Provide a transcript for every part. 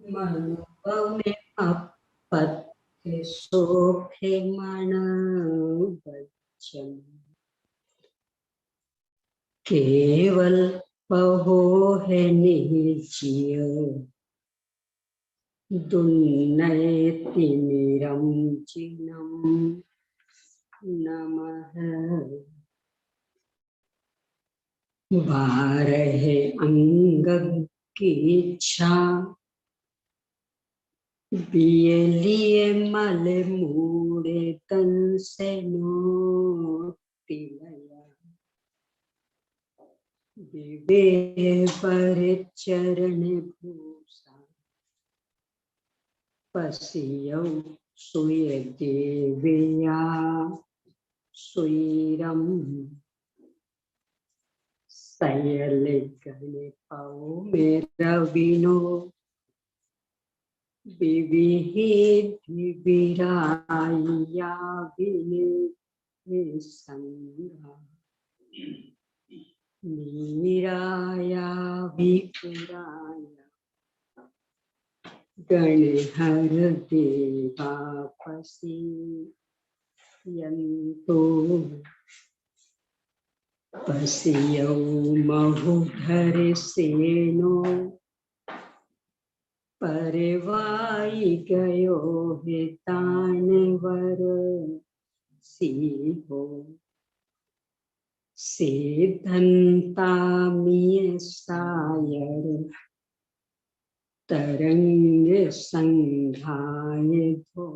मनुभव में अपत्य शोभे मन बच्चन केवल पहो है निजिय दुन्नयति निरंजिनम नमः बारहे अंग की इच्छा बियलिए मल मूड़े तन से नोटिलया विवे पर चरण भूषा पसियौ सुय देवया सुयरम सयल गण पाओ मेरा विनो विविधि विराया विने संगा नीराया विपुराया गणहर देवापसी यंतो पसियौ महुधर सेनो परवाई गयो हितानवर सीहो सिद्धंतामिय सायर तरंग संघाय धो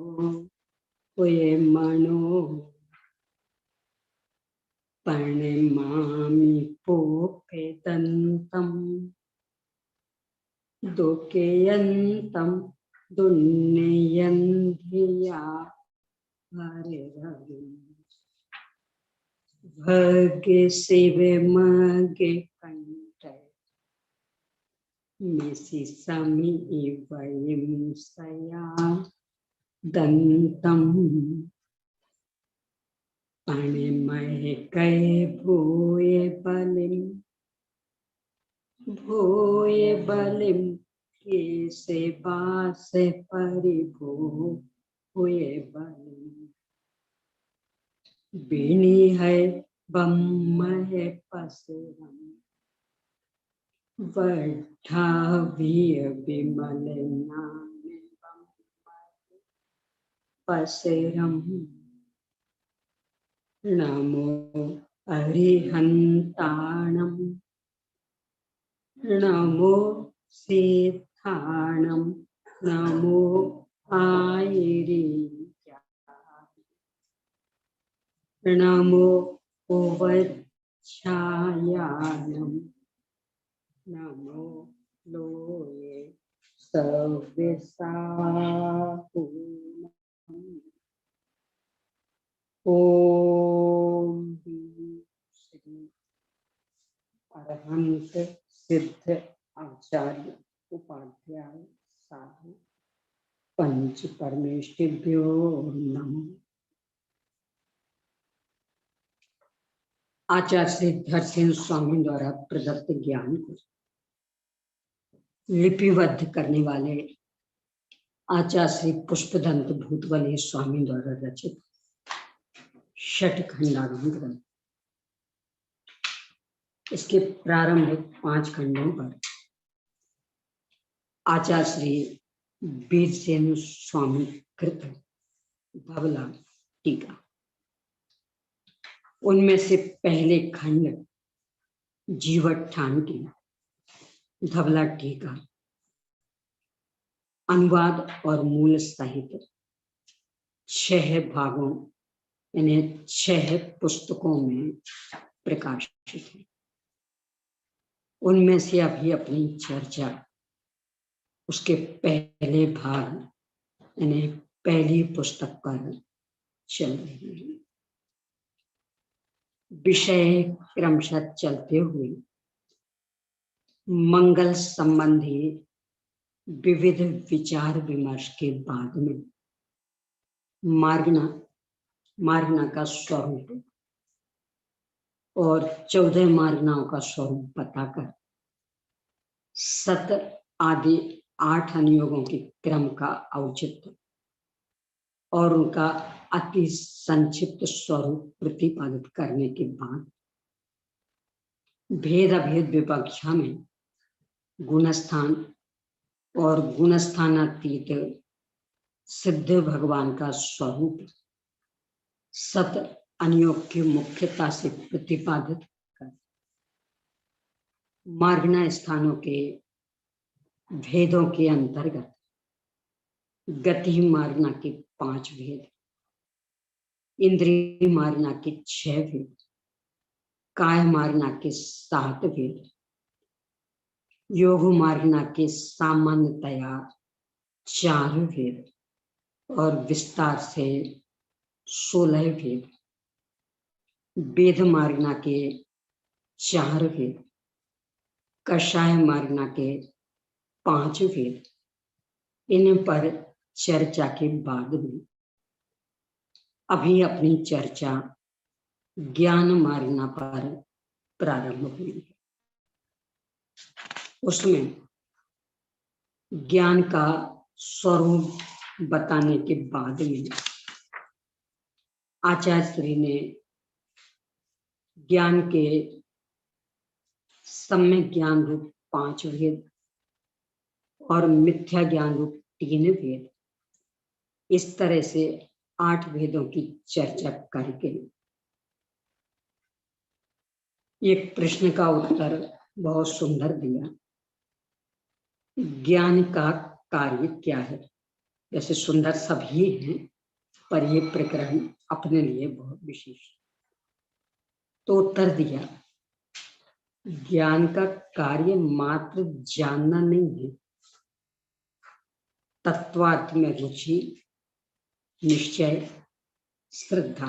हुए मनो प्रणमामि पोपेदंतम दुकेयंतम दुन्नयन्धिया हरिहरि भगे शिव मगे कंठ मिसि समी वयम सया दंतम अणिमय कै भूय बलिम केसे बास परिभो हुए बलिम बिनी है बम्म है पसरम वड्ढा विय विमल नाम पसरम नमो अरिहंताणम नमो सिद्धाणम नमो आयिरीजा नमो उपच्छायानम नमो लोये सव्यसापूर्णम ओम श्री अरहंत सिद्ध आचार्य उपाध्याय साधु पंच परमेष्ठिभ्यो नमः। आचार्य श्री धरसेन स्वामी द्वारा प्रदत्त ज्ञान को लिपिबद्ध करने वाले आचार्य श्री पुष्पदंत भूतवली स्वामी द्वारा रचित षट खंडागम ग्रंथ, इसके प्रारंभिक 5 खंडों पर आचार्य श्री वीरसेन स्वामी कृत धवला टीका। उनमें से पहले खंड जीवठान की धवला टीका अनुवाद और मूल सहित 6 भागों यानी 6 पुस्तकों में प्रकाशित है। उनमें से अभी अपनी चर्चा उसके पहले भाग यानी पहली पुस्तक पर चल रही है। विषय क्रमशः चलते हुए मंगल संबंधी विविध विचार विमर्श के बाद में मार्गना का स्वरूप और 14 मार्गनाओं का स्वरूप बताकर सत आदि 8 अनुयोगों के क्रम का औचित्य और उनका अति संक्षिप्त स्वरूप प्रतिपादित करने के बाद भेद अभेद विवक्षा में गुणस्थान और गुणस्थानातीत सिद्ध भगवान का स्वरूप सत अनुयोग की मुख्यता से प्रतिपादित कर मार्गना स्थानों के भेदों के अंतर्गत गति मार्गना के 5 भेद, इंद्रिय मार्गना के 6 भेद, काय मार्गना के 7 भेद, योग मार्गना के सामान्यतया 4 भेद और विस्तार से 16 भेद, वेद मार्गना के 4 भेद, कषाय मार्गना के 5 भेद, इन पर चर्चा के बाद में अभी अपनी चर्चा ज्ञान मार्गना पर प्रारंभ हुई है। उसमें ज्ञान का स्वरूप बताने के बाद में आचार्य श्री ने ज्ञान के सम्यक ज्ञान रूप 5 भेद और मिथ्या ज्ञान रूप 3 भेद, इस तरह से 8 भेदों की चर्चा करके एक प्रश्न का उत्तर बहुत सुंदर दिया। ज्ञान का कार्य क्या है? जैसे सुंदर सभी हैं, पर ये प्रकरण अपने लिए बहुत विशेष। तो उत्तर दिया, ज्ञान का कार्य मात्र जानना नहीं है, तत्वार्थ में रुचि, निश्चय, श्रद्धा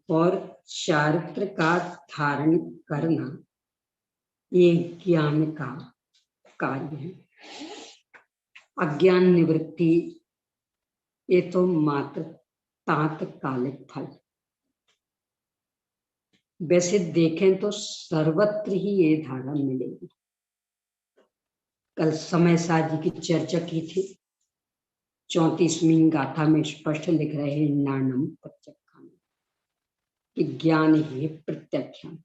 और चारित्र का धारण करना, ये ज्ञान का कार्य है। अज्ञान निवृत्ति ये तो मात्र तात्कालिक फल। वैसे देखें तो सर्वत्र ही ये धारणा मिलेगी। कल समय साथ जी की चर्चा की थी, 34वीं गाथा में स्पष्ट लिख रहे हैं नानम प्रत्यक्षान, कि ज्ञान ही प्रत्यक्षान।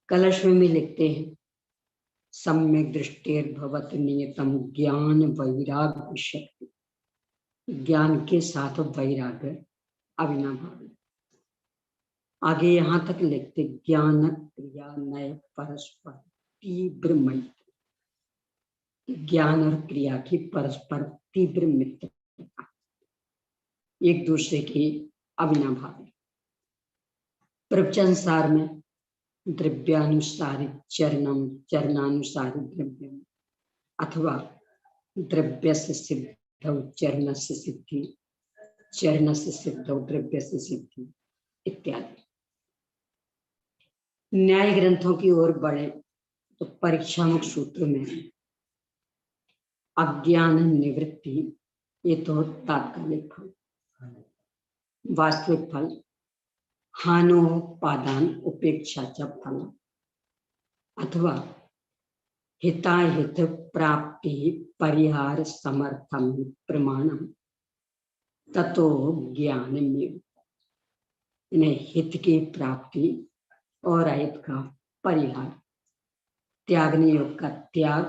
कलश में भी लिखते हैं सम्यक दृष्टिर्भवत नियतम ज्ञान वैराग्य शक्ति, ज्ञान के साथ वैराग्य अविनाभावी। आगे यहां तक लिखते ज्ञान क्रिया नय परस्पर तीव्र मैत्री, ज्ञान और क्रिया की परस्पर तीव्र मित्रता, एक दूसरे की अविनाभावी। प्रवचन सार में द्रव्यानुसारी चरणम चरणानुसारी द्रव्यम अथवा द्रव्य से सिद्ध चरण से सिद्धि, चरण से सिद्ध द्रव्य से सिद्धि इत्यादि। न्याय ग्रंथों की ओर बढ़े तो परीक्षामुख सूत्र में अज्ञान निवृत्ति ये तो तात्कालिक फल, वास्तविक फल हानोपादान उपेक्षा च फल अथवा हिताहित प्राप्ति परिहार समर्थम प्रमाणम ततो ज्ञान में, इन्हें हित की प्राप्ति और अहित का परिहार, त्यागने योग का त्याग,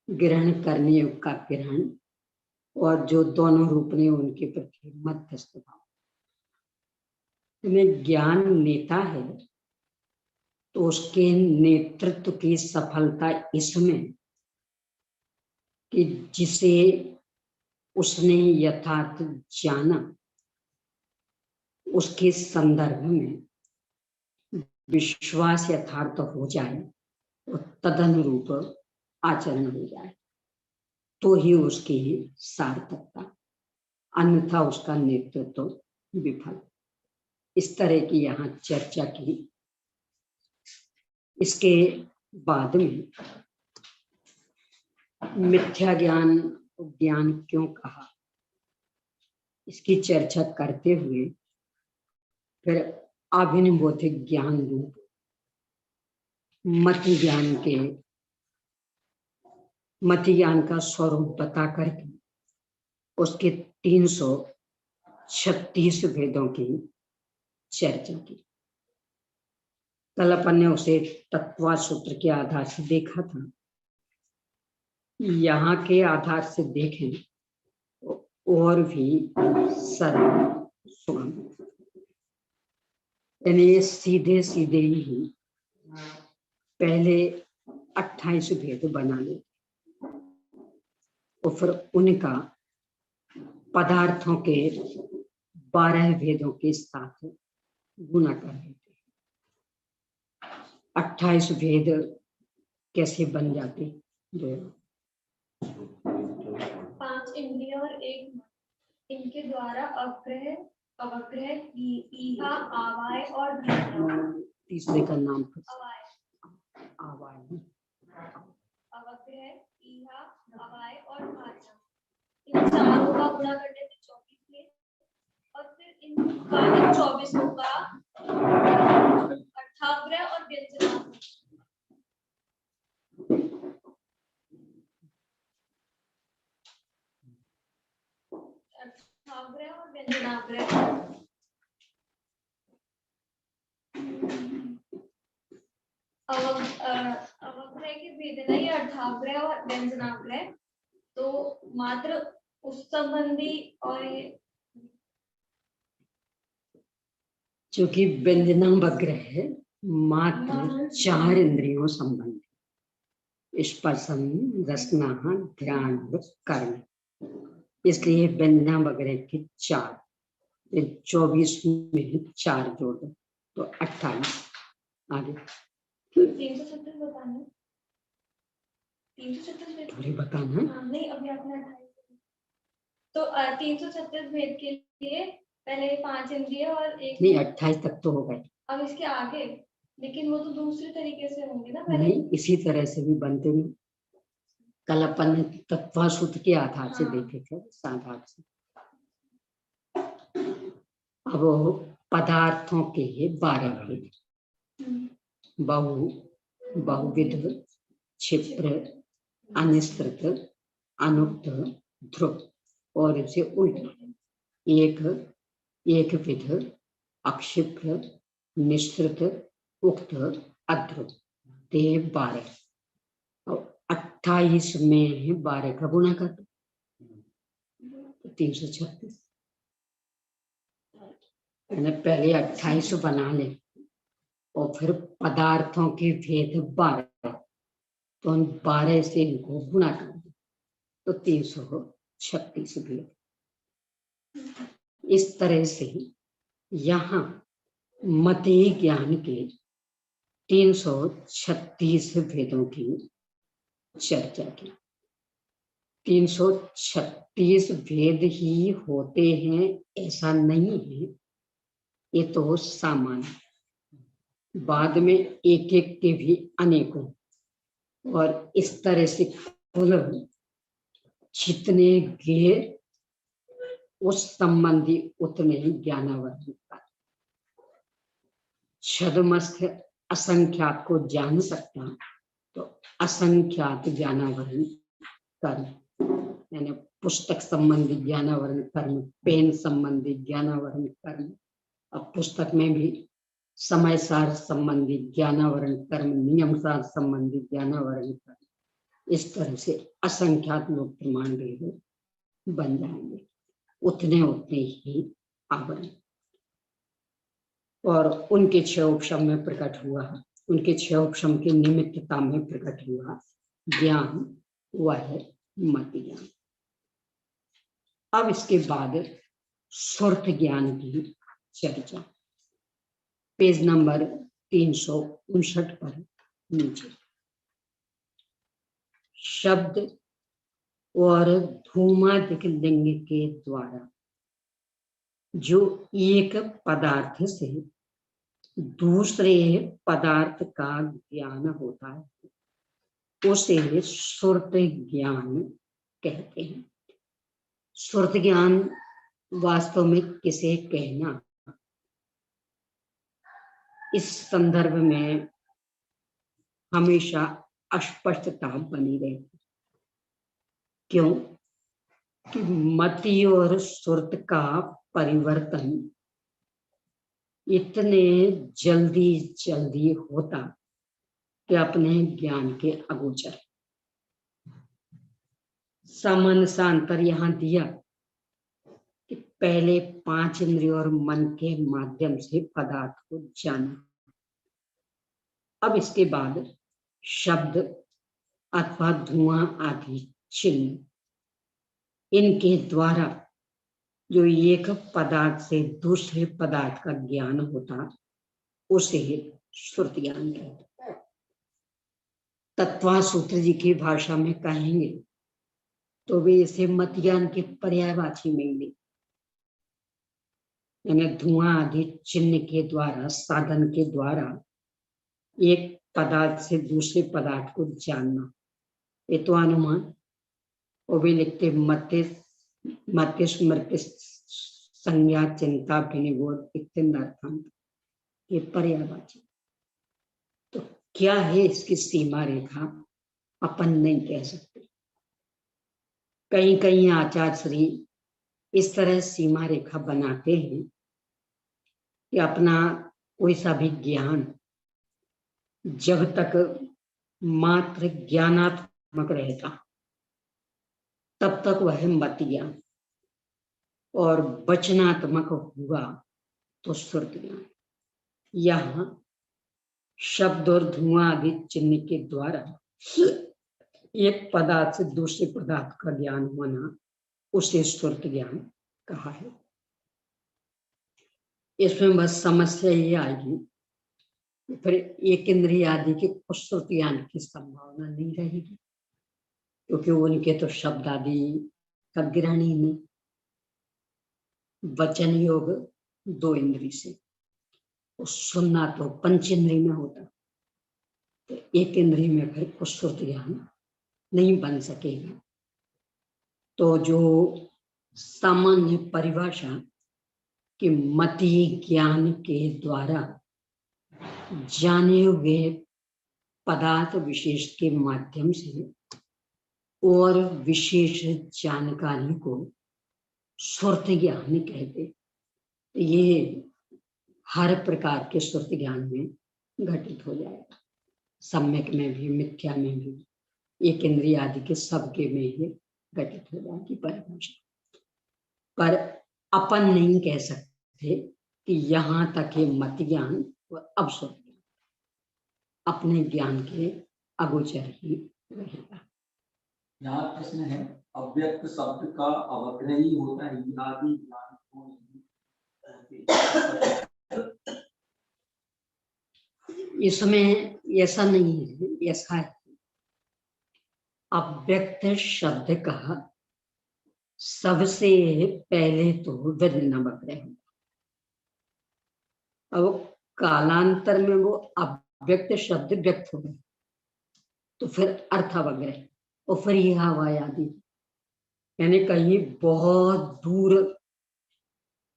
ग्रहण करने योग का ग्रहण, और जो दोनों रूप ने उनके प्रति मध्यस्थ भाव। इन्हें ज्ञान नेता है तो उसके नेतृत्व की सफलता इसमें कि जिसे उसने यथार्थ जाना उसके संदर्भ में विश्वास यथार्थ हो जाए और तदनुरूप आचरण हो जाए तो ही उसकी सार्थकता, अन्यथा उसका नेतृत्व विफल। इस तरह की यहाँ चर्चा की। इसके बाद में मिथ्या ज्ञान ज्ञान क्यों कहा, इसकी चर्चा करते हुए फिर अभिनिबोधिक ज्ञान रूप मत ज्ञान के मति ज्ञान का स्वरूप बता करके उसके 336 भेदों की चर्चा की। कल अपन ने उसे तत्वा सूत्र के आधार से देखा था। यहाँ के आधार से देखें और भी सरल सुगम, यानी सीधे सीधे ही पहले 28 भेद बना ले और फिर उनका पदार्थों के 12 भेदों के साथ गुना कर देते हैं। 28 भेद कैसे बन जाते? 5 इंद्रिय और 1 मन, इनके द्वारा अग्रह, अवग्रह, ईहा, आवाय और तीसरे का नाम अवाय, अवग्रह, ईहा, आवाय और भाज्य। इन चारों का गुणा करने से 24 में, और फिर इन 24 का अर्थाग्रह और व्यंजनाग्रह। अर्थाग्रह और व्यंजनाग्रह अवग्रह की भेद नहीं, अर्थाग्रह और व्यंजनाग्रह तो मात्र उस संबंधी और क्योंकि व्यंजनाग्रह है मात्र 4 इंद्रियों संबंधी, स्पर्शन, रसना, ध्यान, कर्म, इसलिए व्यंजनाग्रह के 4, 24 में 4 जोड़ दो तो 28। आगे 336 बताना, 336 थोड़ी बताना। नहीं, अभी आपने 28 तो 336 भेद के लिए पहले 5 इंद्रिय और 1 नहीं, 28 तक तो हो गए। अब इसके आगे, लेकिन वो तो दूसरे तरीके से होंगे ना पहले। नहीं, इसी तरह से भी बनते नहीं। कल अपन ने तत्व सूत्र के आधार से देखे थे, आधार से। अब पदार्थों के 12 भेद, बहु, बहुविध, क्षिप्र, अनिश्चित, अनुक्त, ध्रुव और इसे उल्टा एक, एक विध, अक्षिप्र, निश्चित, उक्त, अध्रुव, ते 12 और 28 में 12 का गुणा कर दो 336। पहले 28 बना ले और फिर पदार्थों के भेद 12, तो 12 से इनको गुणा कर दो तो 336 भेद। इस तरह से यहाँ मति ज्ञान के 336 भेदों की चर्चा की। 336 भेद ही होते हैं ऐसा नहीं है, ये तो सामान्य, बाद में एक एक के भी अनेकों, और इस तरह से कुल जितने गे उस संबंधी उतने ही ज्ञानावरण का। छदमस्थ असंख्यात को जान सकता तो असंख्यात ज्ञानावरण कर्म, यानी पुस्तक संबंधी ज्ञानावरण कर्म, पेन संबंधी ज्ञानावरण कर्म, अब पुस्तक में भी समय सार संबंधी ज्ञानावरण कर्म, नियम सार संबंधी ज्ञानावरण कर्म, इस तरह से असंख्यात लोग प्रमाण भेद बन जाएंगे, उतने उतने ही आवरण। और उनके 6 उपशम में प्रकट हुआ, उनके 6 उपशम की निमित्तता में प्रकट हुआ ज्ञान, वह मति ज्ञान। अब इसके बाद सुर्त ज्ञान की चर्चा, पेज नंबर 359 पर नीचे। शब्द और धूमादिक लिंग के द्वारा जो एक पदार्थ से दूसरे पदार्थ का ज्ञान होता है उसे सुर्त ज्ञान कहते हैं। सुर्त ज्ञान वास्तव में किसे कहना, इस संदर्भ में हमेशा अस्पष्टता बनी रहती। क्यों कि मति और सुरत का परिवर्तन इतने जल्दी जल्दी होता कि अपने ज्ञान के अगोचर। सामान्य सा अंतर यहां दिया कि पहले 5 इंद्रिय और मन के माध्यम से पदार्थ को जाना, अब इसके बाद शब्द अथवा धुआं आदि चिन्ह, इनके द्वारा जो एक पदार्थ से दूसरे पदार्थ का ज्ञान होता उसे श्रुति ज्ञान कहते हैं। तत्वा सूत्र जी की भाषा में कहेंगे तो वे इसे मत ज्ञान के पर्यायवाची में ले, यानी धुआं आदि चिन्ह के द्वारा, साधन के द्वारा एक पदार्थ से दूसरे पदार्थ को जानना, ये तो अनुमान। और वे लिखते मत्य स्मृति संज्ञा चिंता विनिबोध इत्यर्थांत, ये पर्यायवाची। तो क्या है इसकी सीमा रेखा, अपन नहीं कह सकते। कहीं कहीं आचार्य श्री इस तरह सीमा रेखा बनाते हैं कि अपना कोई सा भी ज्ञान जब तक मात्र ज्ञानात्मक रहता तब तक वह मत ज्ञान, और वचनात्मक हुआ तो श्रुत ज्ञान। यहाँ शब्द और धुआं आदि चिन्ह के द्वारा एक पदार्थ से दूसरे पदार्थ का ज्ञान होना, उसे श्रुत ज्ञान कहा है। इसमें बस समस्या ये आएगी फिर एक इंद्रिय आदि के श्रुत ज्ञान की संभावना नहीं रहेगी, क्योंकि उनके तो शब्द आदि का ग्रहण ही नहीं। वचन योग 2 इंद्रिय से, सुनना तो पंच इंद्रिय में होता, तो एक इंद्रिय में फिर श्रुत ज्ञान नहीं बन सकेगा। तो जो सामान्य परिभाषा कि मति ज्ञान के द्वारा जाने हुए पदार्थ विशेष के माध्यम से और विशेष जानकारी को श्रुत ज्ञान कहते, ये हर प्रकार के श्रुत ज्ञान में घटित हो जाएगा। सम्यक में भी, मिथ्या में भी, एक इंद्रिय आदि के सबके में ही घटित हो जाएगी परिभाषा। पर अपन नहीं कह सकते कि यहाँ तक ये मत ज्ञान और अब श्रुत ज्ञान अपने ज्ञान के अगोचर ही रहेगा। यहाँ प्रश्न है, अव्यक्त शब्द का अवग्रही होता है आदि ज्ञान को इसमें ऐसा नहीं है, ऐसा है अव्यक्त शब्द का सबसे पहले तो वर्ण वग्रह होगा। अब कालांतर में वो अव्यक्त शब्द व्यक्त हो गए तो फिर अर्थवग्रह, और फिर यह हवाई आदि, यानी कहीं बहुत दूर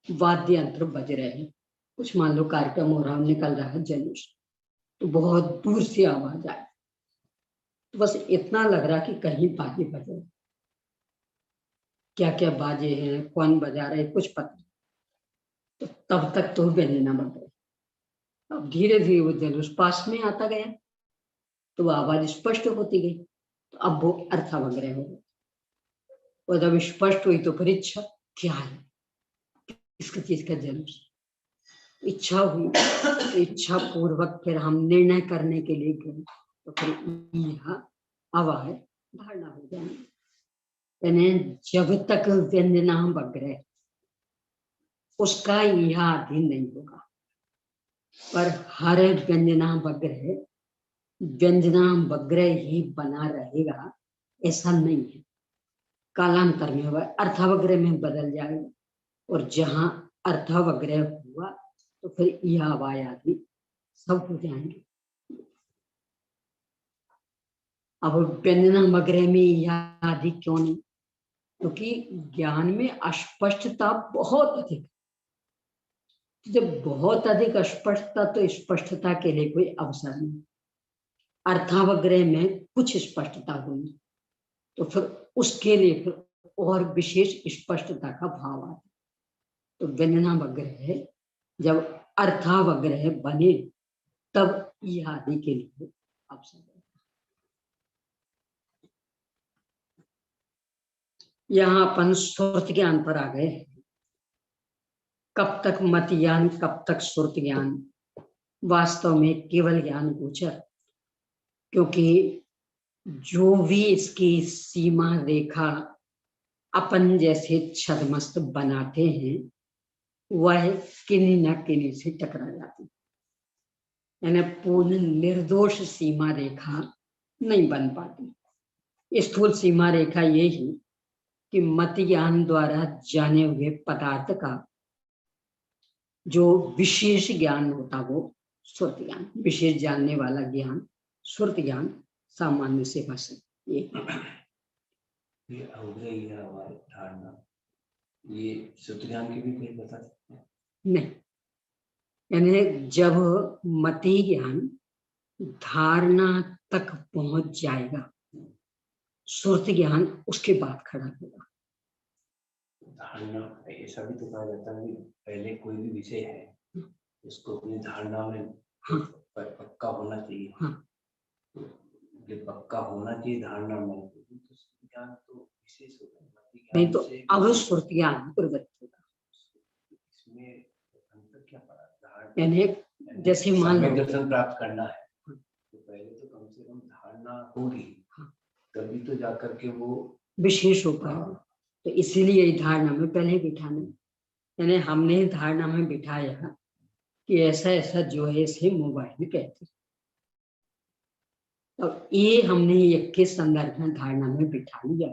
वाद्य यंत्र बज रहे हैं, कुछ मान लो कार्यक्रम हो रहा है, निकल रहा है जुलूस, तो बहुत दूर से आवाज आए, तो बस इतना लग रहा कि कहीं बाजे बजे, क्या क्या बाजे हैं, कौन बजा रहे कुछ पता नहीं, तो तब तक तो व्यंजना बन गए। अब धीरे धीरे वो जुलूस पास में आता गया तो वो आवाज स्पष्ट होती गई, तो अब वो अर्थवग्रह हो गया। और जब स्पष्ट हुई तो फिर इच्छा क्या है, किसकी चीज का जुलूस, इच्छा हुई तो इच्छा पूर्वक फिर हम निर्णय करने के लिए गए, तो फिर यह आवाज धारणा हो जाएगी। यानी जब तक व्यंजना वग्रह उसका यह अधीन नहीं होगा, पर हर व्यंजना वग्रह ही बना रहेगा ऐसा नहीं है। कालांतर में वह अर्थवग्रह में बदल जाएगा, और जहां अर्थवग्रह हुआ तो फिर यह आवाज आदि सब हो जाएंगे। अब व्यंजना वग्रह में यह आदि क्यों नहीं, क्योंकि ज्ञान में अस्पष्टता बहुत अधिक, जब बहुत अधिक अस्पष्टता तो स्पष्टता के लिए कोई अवसर नहीं। अर्थावग्रह में कुछ स्पष्टता हुई तो फिर उसके लिए फिर और विशेष स्पष्टता का भाव आता है। तो व्यंजनावग्रह जब अर्थावग्रह बने तब ई आदि के लिए अवसर है। यहाँ अपन सुरत ज्ञान पर आ गए। कब तक मत ज्ञान, कब तक सुरत ज्ञान, वास्तव में केवल ज्ञान गोचर, क्योंकि जो भी इसकी सीमा रेखा अपन जैसे छदमस्त बनाते हैं वह किन्हीं न किन्हीं से टकरा जाती, यानी पूर्ण निर्दोष सीमा रेखा नहीं बन पाती। स्थूल सीमा रेखा यही कि मत ज्ञान द्वारा जाने हुए पदार्थ का जो विशेष ज्ञान होता वो सुरत ज्ञान, विशेष जानने वाला ज्ञान सुरत ज्ञान, सामान्य से बस ये धारणा, ये सुरत ज्ञान की भी कोई बता सकते हैं? नहीं, यानी जब मति ज्ञान धारणा तक पहुंच जाएगा, सुरत ज्ञान उसके बाद खड़ा होगा। धारणा ऐसा भी तो कहा जाता है कि पहले कोई भी विषय है उसको अपनी धारणा में हाँ, पक्का होना चाहिए। हाँ, ये पक्का होना चाहिए धारणा में, तो ज्ञान तो विशेष होता है, नहीं तो अब सुरत ज्ञान प्रवृत्त होगा। इसमें अंतर क्या पड़ा? यानी जैसे मान लो दर्शन प्राप्त करना है तो पहले तो कम से कम धारणा होगी, तभी तो जाकर के वो विशेष हो पाएगा। तो इसीलिए धारणा में पहले बिठाना, यानी हमने धारणा में बिठाया कि ऐसा ऐसा जो है इसे मोबाइल कहते हैं, और ये हमने एक के संदर्भ में धारणा में बिठा लिया।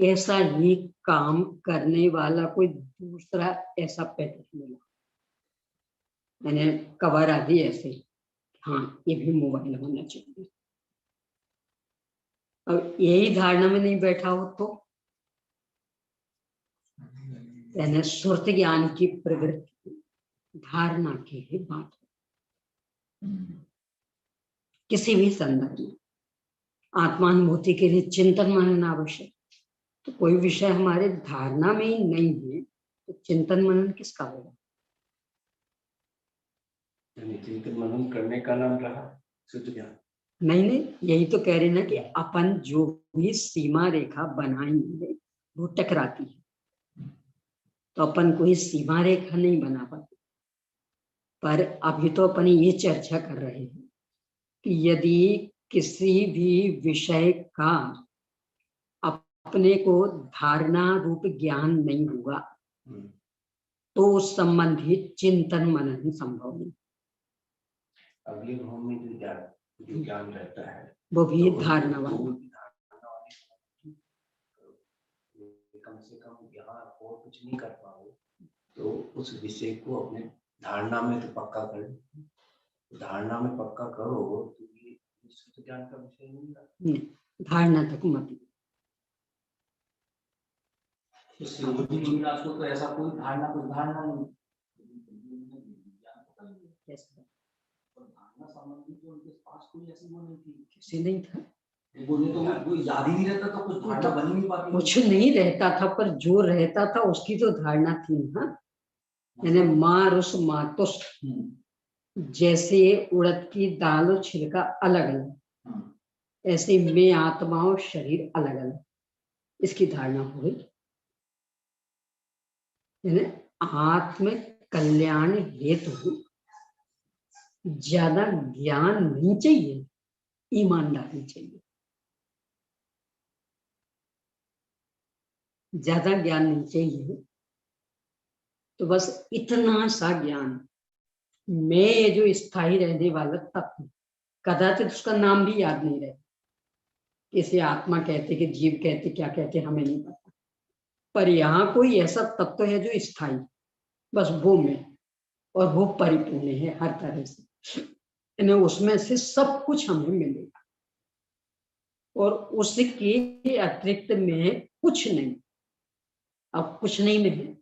ऐसा ही काम करने वाला कोई दूसरा ऐसा पैकेट मिला, मैंने कवर आदि ऐसे, हाँ ये भी मोबाइल होना चाहिए। अब यही धारणा में नहीं बैठा हो तो यानी सुरत ज्ञान की प्रवृत्ति धारणा की ही बात है। किसी भी संदर्भ में आत्मानुभूति के लिए चिंतन मनन आवश्यक, तो कोई विषय हमारे धारणा में ही नहीं है तो चिंतन मनन किसका होगा? चिंतन मनन करने का नाम रहा सुरत ज्ञान। नहीं, यही तो कह रहे ना कि अपन जो भी सीमा रेखा बनाएंगे वो टकराती है, तो अपन कोई सीमा रेखा नहीं बना पाते। पर अभी तो अपन ये चर्चा कर रहे हैं कि यदि किसी भी विषय का अपने को धारणा रूप ज्ञान नहीं हुआ तो उस संबंधी चिंतन मनन संभव नहीं। अगले भाव में जो ज्ञान रहता है वो भी धारणा वाला, कम से कम यहाँ और कुछ नहीं कर पाओ तो उस विषय को अपने धारणा में तो पक्का करो, धारणा में पक्का करो तो ये शुद्ध ज्ञान का विषय नहीं, धारणा तक मत। तो ऐसा कोई धारणा नहीं, धारणा संबंधी तो उनके पास कोई ऐसी वो नहीं थी, किसी नहीं था, बोले तो वो याद ही नहीं रहता था, कुछ धारणा बन ही नहीं पाती, कुछ नहीं रहता था, पर जो रहता था उसकी तो धारणा थी ना। यानी माँ रुस मातुस, जैसे उड़द की दाल और छिलका अलग अलग, ऐसे में आत्मा और शरीर अलग अलग, इसकी धारणा हो गई। यानी आत्म कल्याण हेतु ज्यादा ज्ञान नहीं चाहिए, ईमानदारी चाहिए। ज्यादा ज्ञान नहीं चाहिए, तो बस इतना सा ज्ञान, मैं ये जो स्थायी रहने वाला तत्व, कदाचित उसका नाम भी याद नहीं रहे, इसे आत्मा कहते कि जीव कहते, क्या कहते हमें नहीं पता, पर यहाँ कोई ऐसा तत्व है जो स्थायी, बस वो मैं, और वो परिपूर्ण है हर तरह से, उसमें से सब कुछ हमें मिलेगा और उसके अतिरिक्त में कुछ नहीं। अब कुछ नहीं में है,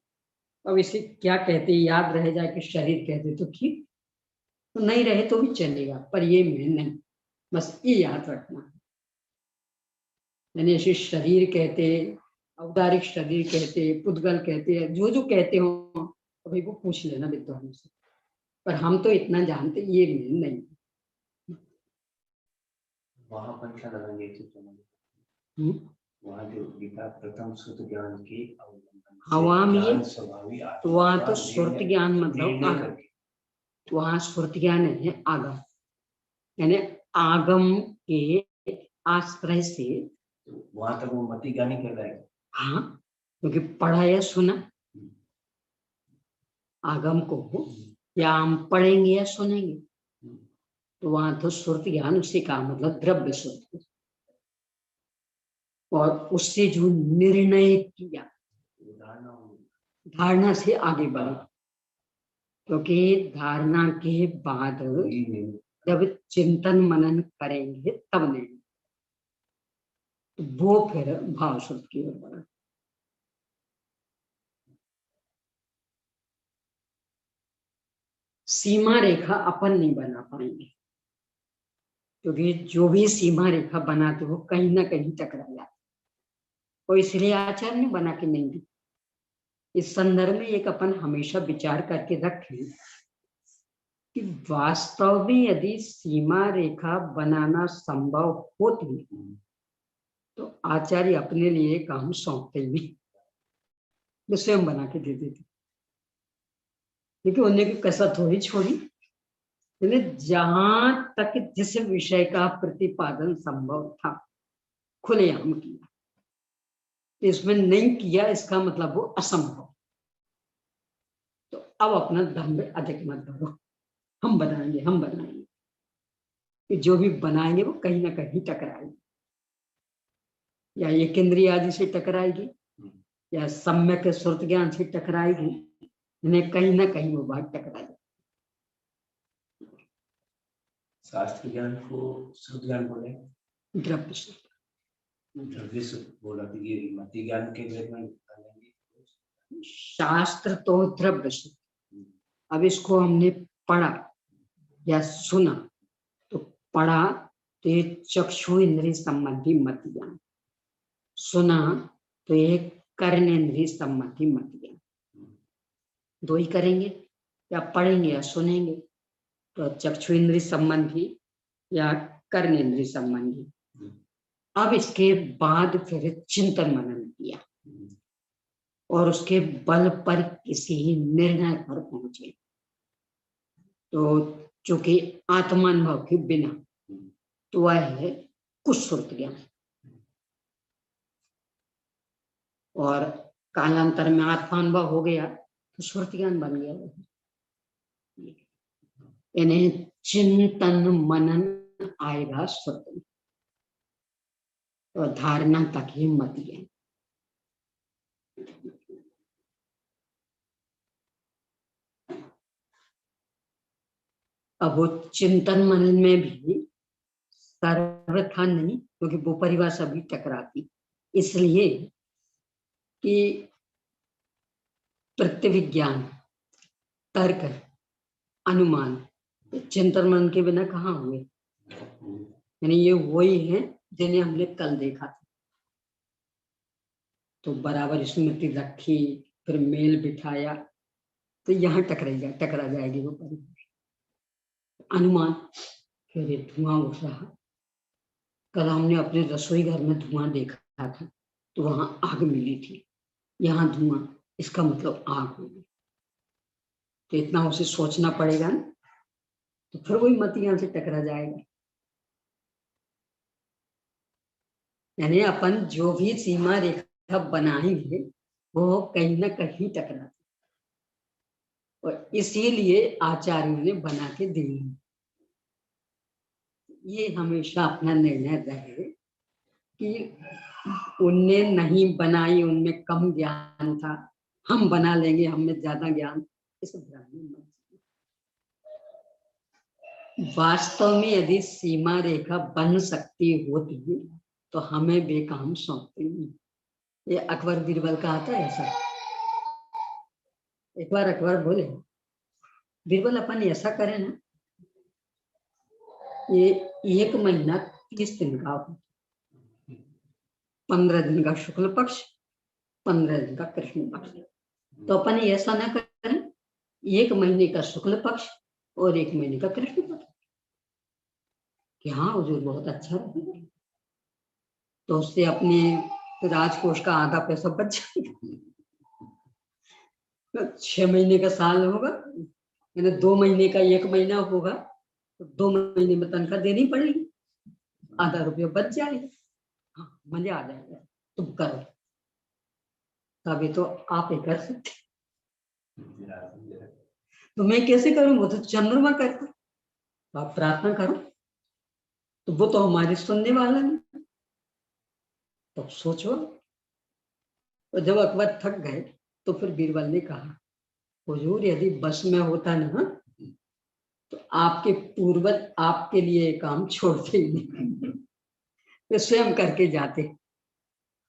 अब इसे क्या कहते, याद रह जाए कि शरीर कहते तो ठीक, तो नहीं रहे तो भी चलेगा, पर ये मैं नहीं, बस ये याद रखना। यानी ऐसे शरीर कहते, औदारिक शरीर कहते, पुद्गल कहते, जो जो कहते हो अभी वो पूछ लेना विद्वानों से, पर हम तो इतना जानते ये भी नहीं। वहाँ पंखा लगाएंगे वहाँ जो गीता प्रथम श्रुत ज्ञान के अवलंबन से वहाँ में ज्ञान स्वभावी आत्मा वहाँ का तो श्रुत ज्ञान मतलब निर्णय आगम, करके। वहाँ श्रुत ज्ञान है आगम, यानी आगम के आश्रय से वहां तक वो मति ज्ञानी कर रहा है। हाँ, क्योंकि पढ़ा या सुना आगम को, या हम पढ़ेंगे या सुनेंगे, तो वहां तो श्रुत ज्ञान उसी का मतलब द्रव्य श्रुत, और उससे जो निर्णय किया धारणा से आगे बढ़े, क्योंकि धारणा के बाद जब चिंतन मनन करेंगे तब नहीं, तो वो फिर भाव श्रुत की ओर बढ़ा। सीमा रेखा अपन नहीं बना पाएंगे, क्योंकि जो भी सीमा रेखा बनाते हो कहीं ना कहीं टकरा जाते, और इसलिए आचार्य ने बना के नहीं दी। इस संदर्भ में एक अपन हमेशा विचार करके रखें कि वास्तव में यदि सीमा रेखा बनाना संभव होती तो आचार्य अपने लिए काम सौंपते ही नहीं, वो स्वयं बना के दे देते, क्योंकि उन्हें की कसर थोड़ी छोड़ी, जहां तक जिस विषय का प्रतिपादन संभव था खुलेआम किया, इसमें नहीं किया इसका मतलब वो असंभव। तो अब अपना दम अधिक मत धरो, हम बनाएंगे हम बनाएंगे, कि जो भी बनाएंगे वो कहीं ना कहीं टकराएगी, या ये केंद्रीय आदि से टकराएगी या सम्यक श्रुत ज्ञान से टकराएगी, इन्हें कहीं ना कहीं वो बात टकराएगी। शास्त्र ज्ञान को श्रुत ज्ञान बोले, द्रव्य श्रुत, द्रव्य श्रुत बोला तो ये मति ज्ञान के भेद में शास्त्र तो द्रव्य श्रुत। अब इसको हमने पढ़ा या सुना, तो पढ़ा तो ये चक्षु इंद्रिय संबंधी मत ज्ञान, सुना तो ये कर्णेंद्रिय संबंधी मत ज्ञान, दो ही करेंगे, या पढ़ेंगे या सुनेंगे, तो चक्षु इंद्रिय संबंधी या कर्णेंद्रिय संबंधी। अब इसके बाद फिर चिंतन मनन किया और उसके बल पर किसी निर्णय पर पहुंचे, तो चूंकि आत्मानुभव के बिना तो वह है कुछ श्रुत ज्ञान, और कालांतर में आत्मानुभव हो गया तो श्रुत ज्ञान बन गया। इन्हें चिंतन मनन आएगा श्रुत में, और धारणा तक ही मत ज्ञान। अब वो चिंतन मनन में भी सर्वथा नहीं, क्योंकि वो परिभाषा भी टकराती, इसलिए कि प्रत्यविज्ञान, तर्क, अनुमान चिंतन मनन के बिना कहाँ हुए। यानी ये वही है जिन्हें हमने कल देखा था, तो बराबर स्मृति रखी फिर मेल बिठाया, तो यहाँ टकरा जाएगी वो परिभाषा। अनुमान, फिर ये धुआं उठ रहा, कल हमने अपने रसोई घर में धुआं देखा था, तो वहां आग मिली थी, यहाँ धुआं, इसका मतलब आग होगी, तो इतना उसे सोचना पड़ेगा ना, तो फिर वही मत यहाँ से टकरा जाएगा। यानी अपन जो भी सीमा रेखा बनाएंगे वो कहीं ना कहीं टकरा, और इसीलिए आचार्यों ने बना के दी। ये हमेशा अपना निर्णय रहे कि उनने नहीं बनाई, उनमें कम ज्ञान था, हम बना लेंगे, हमें ज्यादा ज्ञान, इस भ्रम में मत। वास्तव में यदि सीमा रेखा बन सकती होती तो हमें बेकाम सौंपते नहीं। ये अकबर बीरबल का आता है ऐसा। एक बार अकबर बोले, बीरबल अपन ऐसा करें ना, ये 1 महीना 30 दिन का हो, 15 दिन का शुक्ल पक्ष, 15 दिन का कृष्ण पक्ष। तो अपन ऐसा ना करें 1 महीने का शुक्ल पक्ष और 1 महीने का कृष्ण पक्ष, कि हाँ हुजूर बहुत अच्छा रहेगा, तो उससे अपने राजकोष का आधा पैसा बच जाएगा। 6 महीने का साल होगा, यानी 2 महीने का 1 महीना होगा, तो 2 महीने में तनख्वाह देनी पड़ेगी, आधा रुपया बच जाएगा। हाँ, मजा आ जाएगा। तुम करो, तभी तो आप ही कर सकते। तो मैं कैसे करूं? वो तो चंद्रमा करता। तो आप प्रार्थना करो, तो वो तो हमारी सुनने वाला नहीं। तो सोचो। तो जब अकबर थक गए तो फिर बीरबल ने कहा, हुजूर यदि बस में होता ना तो आपके पूर्वज आपके लिए काम छोड़ते ही नहीं, वे स्वयं करके जाते,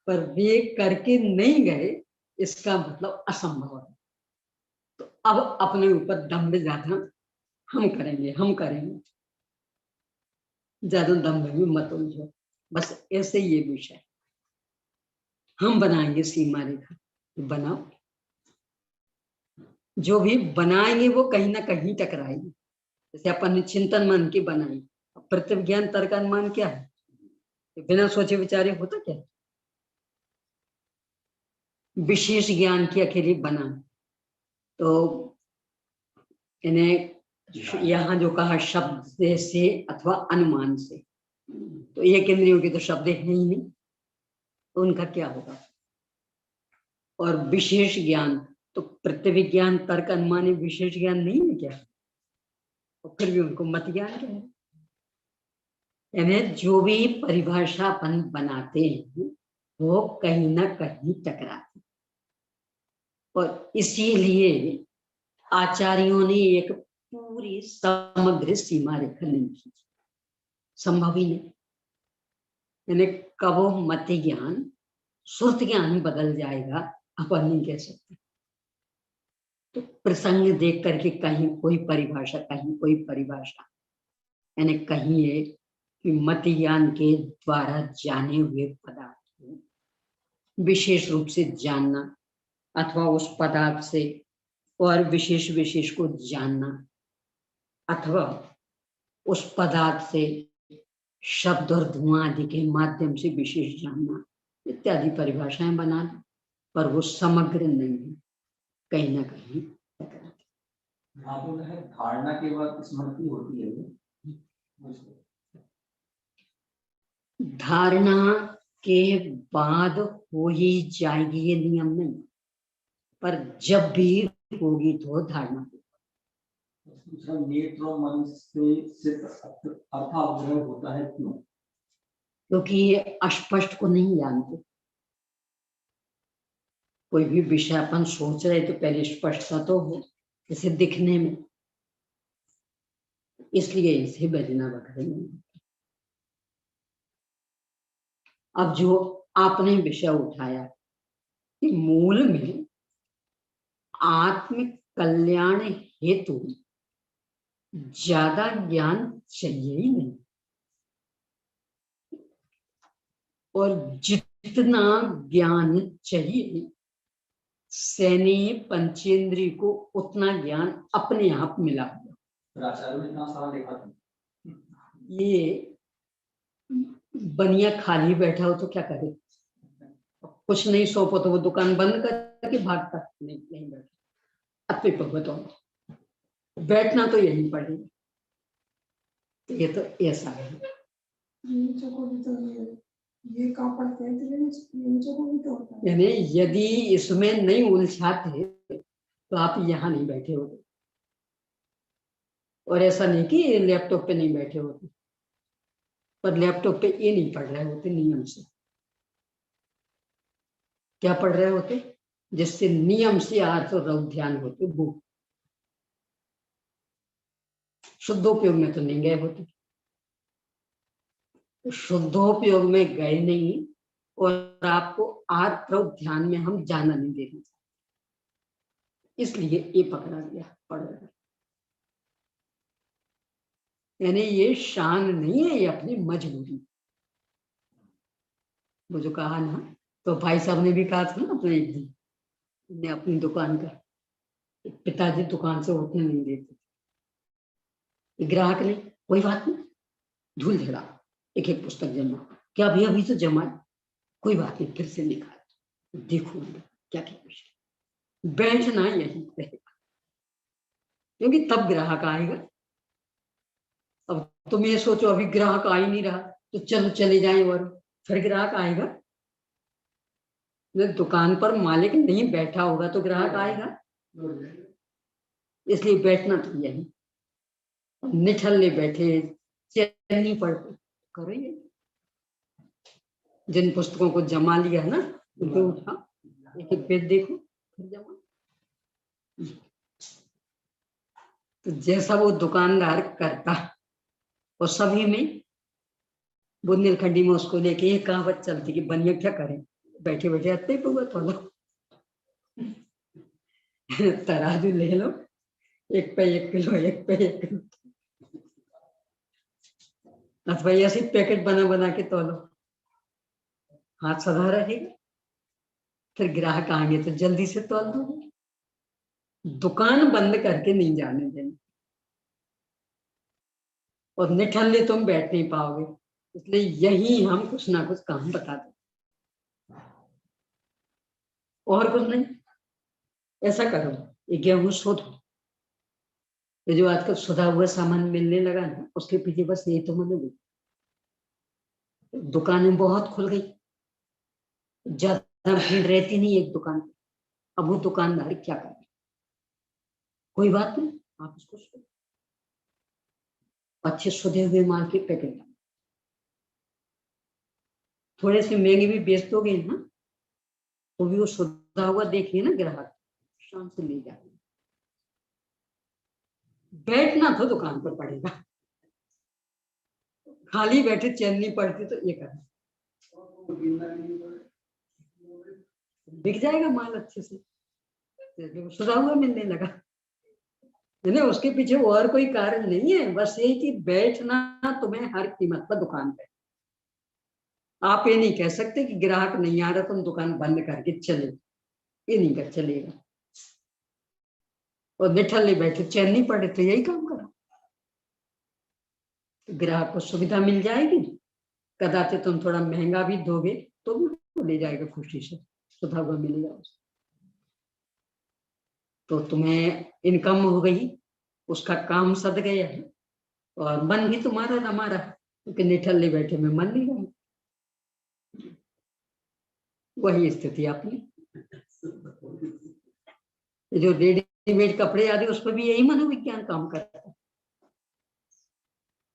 पर वे करके नहीं गए, इसका मतलब असंभव है। तो अब अपने ऊपर दम्भ ज्यादा, हम करेंगे हम करेंगे, ज्यादा दम्भ में मत उलझो। बस ऐसे ये विषय हम बनाएंगे सीमा रेखा, बनाओ। जो भी बनाएंगे वो कहीं ना कहीं टकराएगी। जैसे अपन ने चिंतन मन की बनाई, प्रत्यक्ष ज्ञान तर्क अनुमान क्या है? बिना सोचे विचारे होता क्या? विशेष ज्ञान की अकेली बना। तो इन्हें यहाँ जो कहा शब्द से अथवा अनुमान से, तो एक इंद्रियों की तो शब्द है ही नहीं, तो उनका क्या होगा? और विशेष ज्ञान तो प्रत्यक्ष ज्ञान तर्क अनुमान विशेष ज्ञान नहीं है क्या? और फिर भी उनको मत ज्ञान क्या है? यानी जो भी परिभाषा अपन बनाते हैं वो कहीं ना कहीं टकराती, और इसीलिए आचार्यों ने एक पूरी समग्र सीमा रेखा नहीं खींची, संभव ही नहीं। यानी कब मत ज्ञान सुरत ज्ञान बदल जाएगा अपन नहीं कह सकते। तो प्रसंग देख करके कहीं कोई परिभाषा, कहीं कोई परिभाषा, यानी कहीं ये कि मत ज्ञान के द्वारा जाने हुए पदार्थ को विशेष रूप से जानना, अथवा उस पदार्थ से और विशेष विशेष को जानना, अथवा उस पदार्थ से शब्द और धुआं आदि के माध्यम से विशेष जानना, इत्यादि परिभाषाएं बना दी, पर वो समग्र नहीं है, कहीं ना कहीं है। धारणा के बाद स्मृति होती है। धारणा के बाद हो ही जाएगी ये नियम नहीं, पर जब भी होगी तो धारणा। दूसरा, नेत्रों मन से सिर्फ अर्थावग्रह होता है, क्यों? क्योंकि ये अस्पष्ट को नहीं जानते। कोई भी विषय अपन सोच रहे तो पहले स्पष्टता तो हो, जैसे दिखने में, इसलिए इसे बजना बकरेंगे। अब जो आपने विषय उठाया कि मूल में आत्म कल्याण हेतु ज्यादा ज्ञान चाहिए ही नहीं, और जितना ज्ञान चाहिए सैनी पंचेंद्री को उतना ज्ञान अपने आप मिला हुआ। आचार्य ने इतना सारा लिखा था। ये बनिया खाली बैठा हो तो क्या करे? कुछ नहीं सौंपो तो वो दुकान बंद करके भागता, नहीं बैठा। अपने को बताओ, बैठना तो यही पड़ेगा। ये तो ऐसा है। ये कहाँ पढ़ते हैं? यानी यदि इसमें नहीं उलझाते तो आप यहाँ नहीं बैठे होते, और ऐसा नहीं कि लैपटॉप पे नहीं बैठे होते, पर लैपटॉप पे ये नहीं पढ़ रहे होते नियम से। क्या पढ़ रहे होते? जिससे नियम से अर्थ और ध्यान होते, वो शुद्धोपयोग में तो नहीं गए होते। शुद्धोपयोग में गए नहीं, और आपको अर्थ और ध्यान में हम जाना नहीं देना, इसलिए ये पकड़ा गया पढ़ रहा। यानी ये शान नहीं है, ये अपनी मजबूरी। वो जो कहा ना, तो भाई साहब ने भी कहा था ना अपने एक दिन, ने अपनी दुकान का, पिताजी दुकान से उठने नहीं देते, ग्राहक ने कोई बात नहीं, धूल झड़ा, एक एक पुस्तक जमा, क्या अभी अभी तो जमा है, कोई बात नहीं, फिर से निकाल, देखो क्या क्या कुछ, बैठना यही रहेगा, क्योंकि तब ग्राहक आएगा। अब तुम ये सोचो अभी ग्राहक आ ही नहीं रहा, तो चलो चले जाए, और फिर ग्राहक आएगा? जब दुकान पर मालिक नहीं बैठा होगा तो ग्राहक आएगा। इसलिए बैठना तो यही, निठल्ले बैठे चलनी पड़ती, करो ये, जिन पुस्तकों को जमा लिया है ना उनको उठा, एक एक पेज देखो, फिर जमा। तो जैसा वो दुकानदार करता, और सभी में बुंदेलखंडी में उसको लेके एक कहावत चलती कि बनिए क्या करें, बैठे बैठे आते ही पहुंचा थोड़ा तराजू ले लो, एक पे 1 किलो, एक पे 1 किलो, अथवा ऐसे पैकेट बना बना के तोलो, हाथ सधा रहेगा, फिर ग्राहक आएंगे तो जल्दी से तोल दो। दुकान बंद करके नहीं जाने देना, और निठल्ले तुम बैठ नहीं पाओगे, इसलिए यही हम कुछ ना कुछ काम बता दें, और कुछ नहीं। ऐसा करो, ये गेहूं शोधो, ये जो आजकल सुधा हुआ सामान मिलने लगा ना, उसके पीछे बस यही तो मनोगे, दुकानें बहुत खुल गई, ज्यादा भीड़ रहती नहीं एक दुकान पे, अब वो दुकानदार क्या करे, कोई बात नहीं, आप उसको अच्छे सुधे हुए माल के पैकेट, थोड़े से महंगे भी बेच दोगे ना, तो भी वो सुधा हुआ देखिए ना ग्राहक, शान से ले जाए। बैठना तो दुकान पर पड़ेगा, खाली बैठे चैन नहीं पड़ती, तो ये करना, बिक जाएगा माल अच्छे से, सुधा हुआ मिलने लगा, नहीं उसके पीछे और कोई कारण नहीं है, बस यही कि बैठना तुम्हें हर कीमत पर दुकान पे। आप ये नहीं कह सकते कि ग्राहक नहीं आ रहा तुम दुकान बंद करके चले, ये नहीं कर चलेगा, और निठल्ले बैठे चैन नहीं पड़े, तो यही काम करो, तो ग्राहक को सुविधा मिल जाएगी, कदाचित तुम थोड़ा महंगा भी दोगे तो भी वो ले जाएगा खुशी से, सुधा हुआ मिलेगा उसको, तो तुम्हें इनकम हो गई, उसका काम सद गया है, और मन भी तुम्हारा रमा रहा, क्योंकि निठल्ले बैठे में मन नहीं रहा। वही स्थिति अपनी, जो रेडीमेड कपड़े आते उस पर भी यही मनोविज्ञान काम करता है,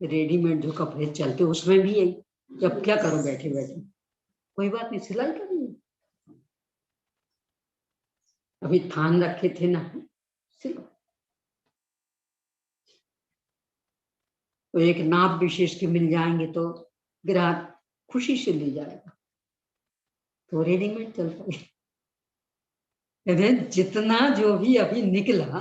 रेडीमेड जो कपड़े चलते उसमें भी यही, जब क्या करो बैठे बैठे, कोई बात नहीं, सिलाई करनी है, अभी थान रखे थे ना, सिलो, तो एक नाप विशेष के मिल जाएंगे तो ग्राहक खुशी से ले जाएगा, तो रेडीमेड चलता है। जितना जो भी अभी निकला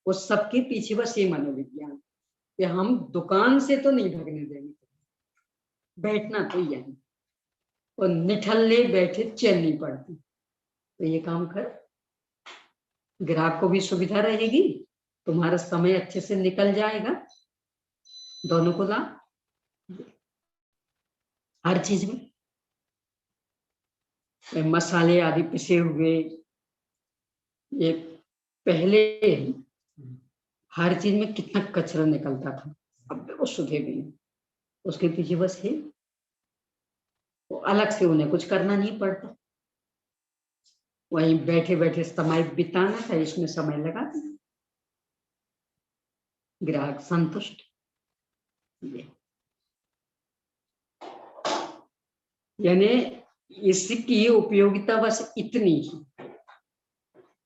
वो सबके पीछे बस ये मनोविज्ञान कि हम दुकान से तो नहीं भागने देंगे, बैठना तो यही, और निठल्ले बैठे चैन नहीं पड़ती, तो ये काम कर, ग्राहक को भी सुविधा रहेगी, तुम्हारा समय अच्छे से निकल जाएगा, दोनों को लाभ हर चीज में। मसाले आदि पिसे हुए, ये पहले हर चीज में कितना कचरा निकलता था, अब वो सुधे भी, उसके पीछे बस है, वो अलग से उन्हें कुछ करना नहीं पड़ता, वहीं बैठे बैठे समय बिताना था, इसमें समय लगा देना, ग्राहक संतुष्ट। यानी इसकी उपयोगिता बस इतनी ही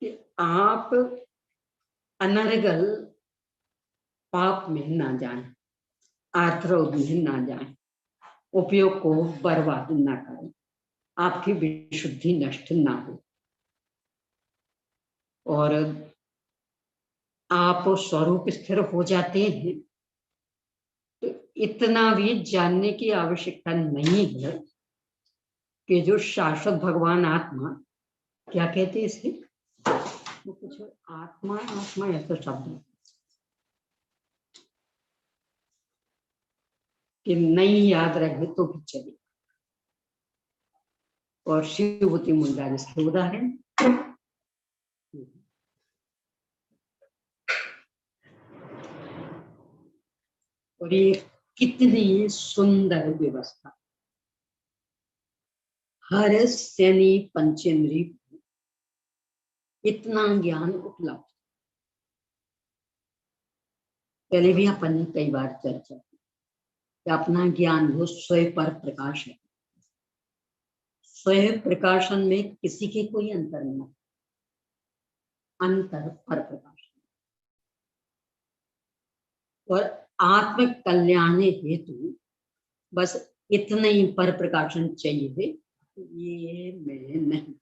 कि आप अनर्गल पाप में ना जाएं, आर्द्रव में ना जाएं, उपयोग को बर्बाद ना करें, आपकी विशुद्धि नष्ट ना हो, और आप स्वरूप स्थिर हो जाते हैं, तो इतना भी जानने की आवश्यकता नहीं है कि जो शाश्वत भगवान आत्मा, क्या कहते हैं इसे, वो कुछ आत्मा आत्मा ऐसा शब्द है कि नहीं याद रहे तो भी चले। और शिवभूति मुंडा जिसके उदाहरण, और ये कितनी सुंदर व्यवस्था, हर शनि पंचेंद्री को इतना ज्ञान उपलब्ध। पहले भी अपन ने कई बार चर्चा की कि अपना ज्ञान वो स्वयं पर प्रकाश है। स्वयं प्रकाशन में किसी के कोई अंतर नहीं, अंतर पर प्रकाश। और आत्म कल्याण हेतु बस इतना ही पर प्रकाशन चाहिए, ये मैं नहीं।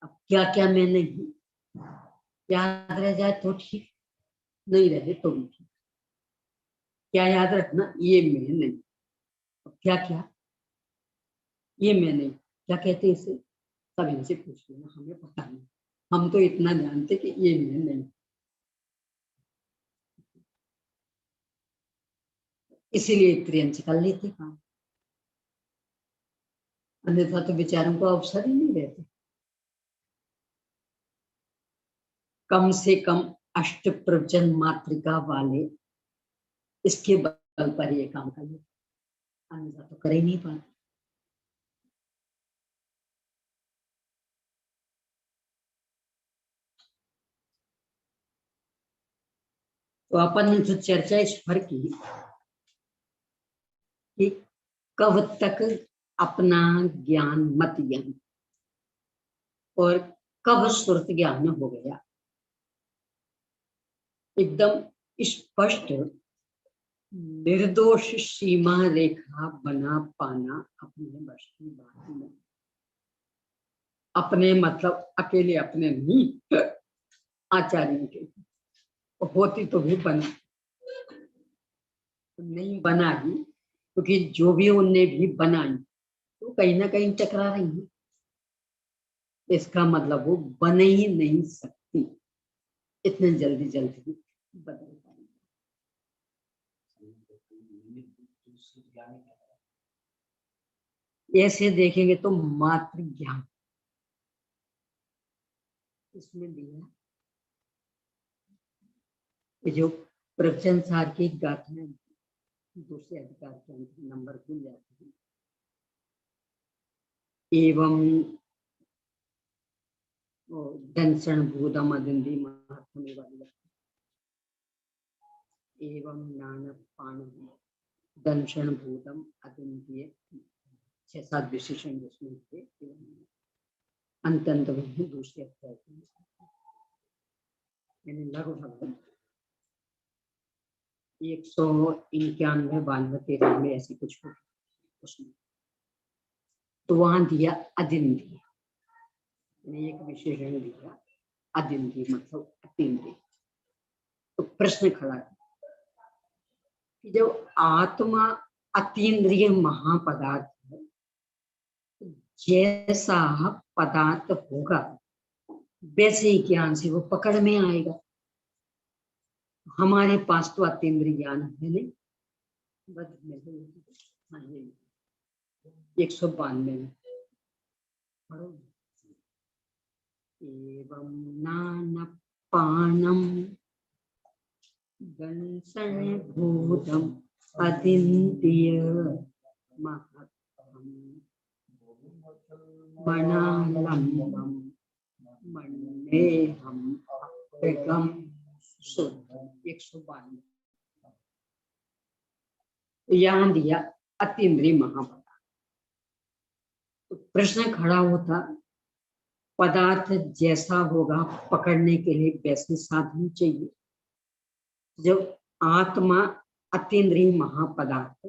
अब क्या क्या मैं नहीं, याद रह जाए तो ठीक, नहीं रहे तो भी ठीक। क्या याद रखना, ये मैं नहीं। अब क्या क्या, ये मैं नहीं, क्या कहते हैं इसे, सब इनसे पूछ लेना, हमें पता नहीं। हम तो इतना जानते कि ये मैं नहीं। इसीलिए त्रियंच कर लेते काम, अन्यथा तो बेचारों को अवसर ही नहीं रहते। कम से कम अष्ट प्रवचन मातृका वाले इसके बल पर ये काम कर लेते, अन्यथा तो कर ही नहीं पाते। तो अपन ने जो चर्चा इस पर की कि कब तक अपना ज्ञान मत ज्ञान और कब सुरत ज्ञान हो गया, एकदम स्पष्ट निर्दोष सीमा रेखा बना पाना अपने वश की बात नहीं। अपने मतलब अकेले अपने नहीं, आचार्यों के होती तो भी बना, नहीं बनाई, क्योंकि जो भी उनने भी बनाई तो कहीं ना कहीं टकरा रही है। इसका मतलब वो बन ही नहीं सकती, इतने जल्दी जल्दी बदल पाएंगे। ऐसे देखेंगे तो मात्र ज्ञान इसमें दिया, जो प्रवचन सार की गाथा दूसरे अधिकार के अंदर नंबर भूल जाते हैं। एवं दंशन भूतम अदिंदी महत्व वाली, एवं नाना पाण दंशन भूतम अदिंदी 6-7 विशेषण जिसमें थे, अंत में दूसरे अध्याय यानी लगभग 191-92 ऐसी कुछ हो उसमें, तो वहां दिया अदिंदी, एक विशेषण दिया अदिंदी मतलब अतीन्द्रिय। तो प्रश्न खड़ा है कि जब आत्मा अतीन्द्रिय महापदार्थ है, जैसा पदार्थ होगा वैसे ही ज्ञान से वो पकड़ में आएगा। हमारे पास तो अतीन्द्रिय ज्ञान है नहीं, 192 में पढ़ो। एवं नानपानम दंशन भूतम अतीन्द्रिय महत्तम मनालंबम मन्येहम अप्यगम शुद्ध। 192 यहाँ दिया अतीन्द्रिय महापदार्थ। तो प्रश्न खड़ा होता, पदार्थ जैसा होगा पकड़ने के लिए वैसे साधन चाहिए। जब आत्मा अतीन्द्रिय महापदार्थ,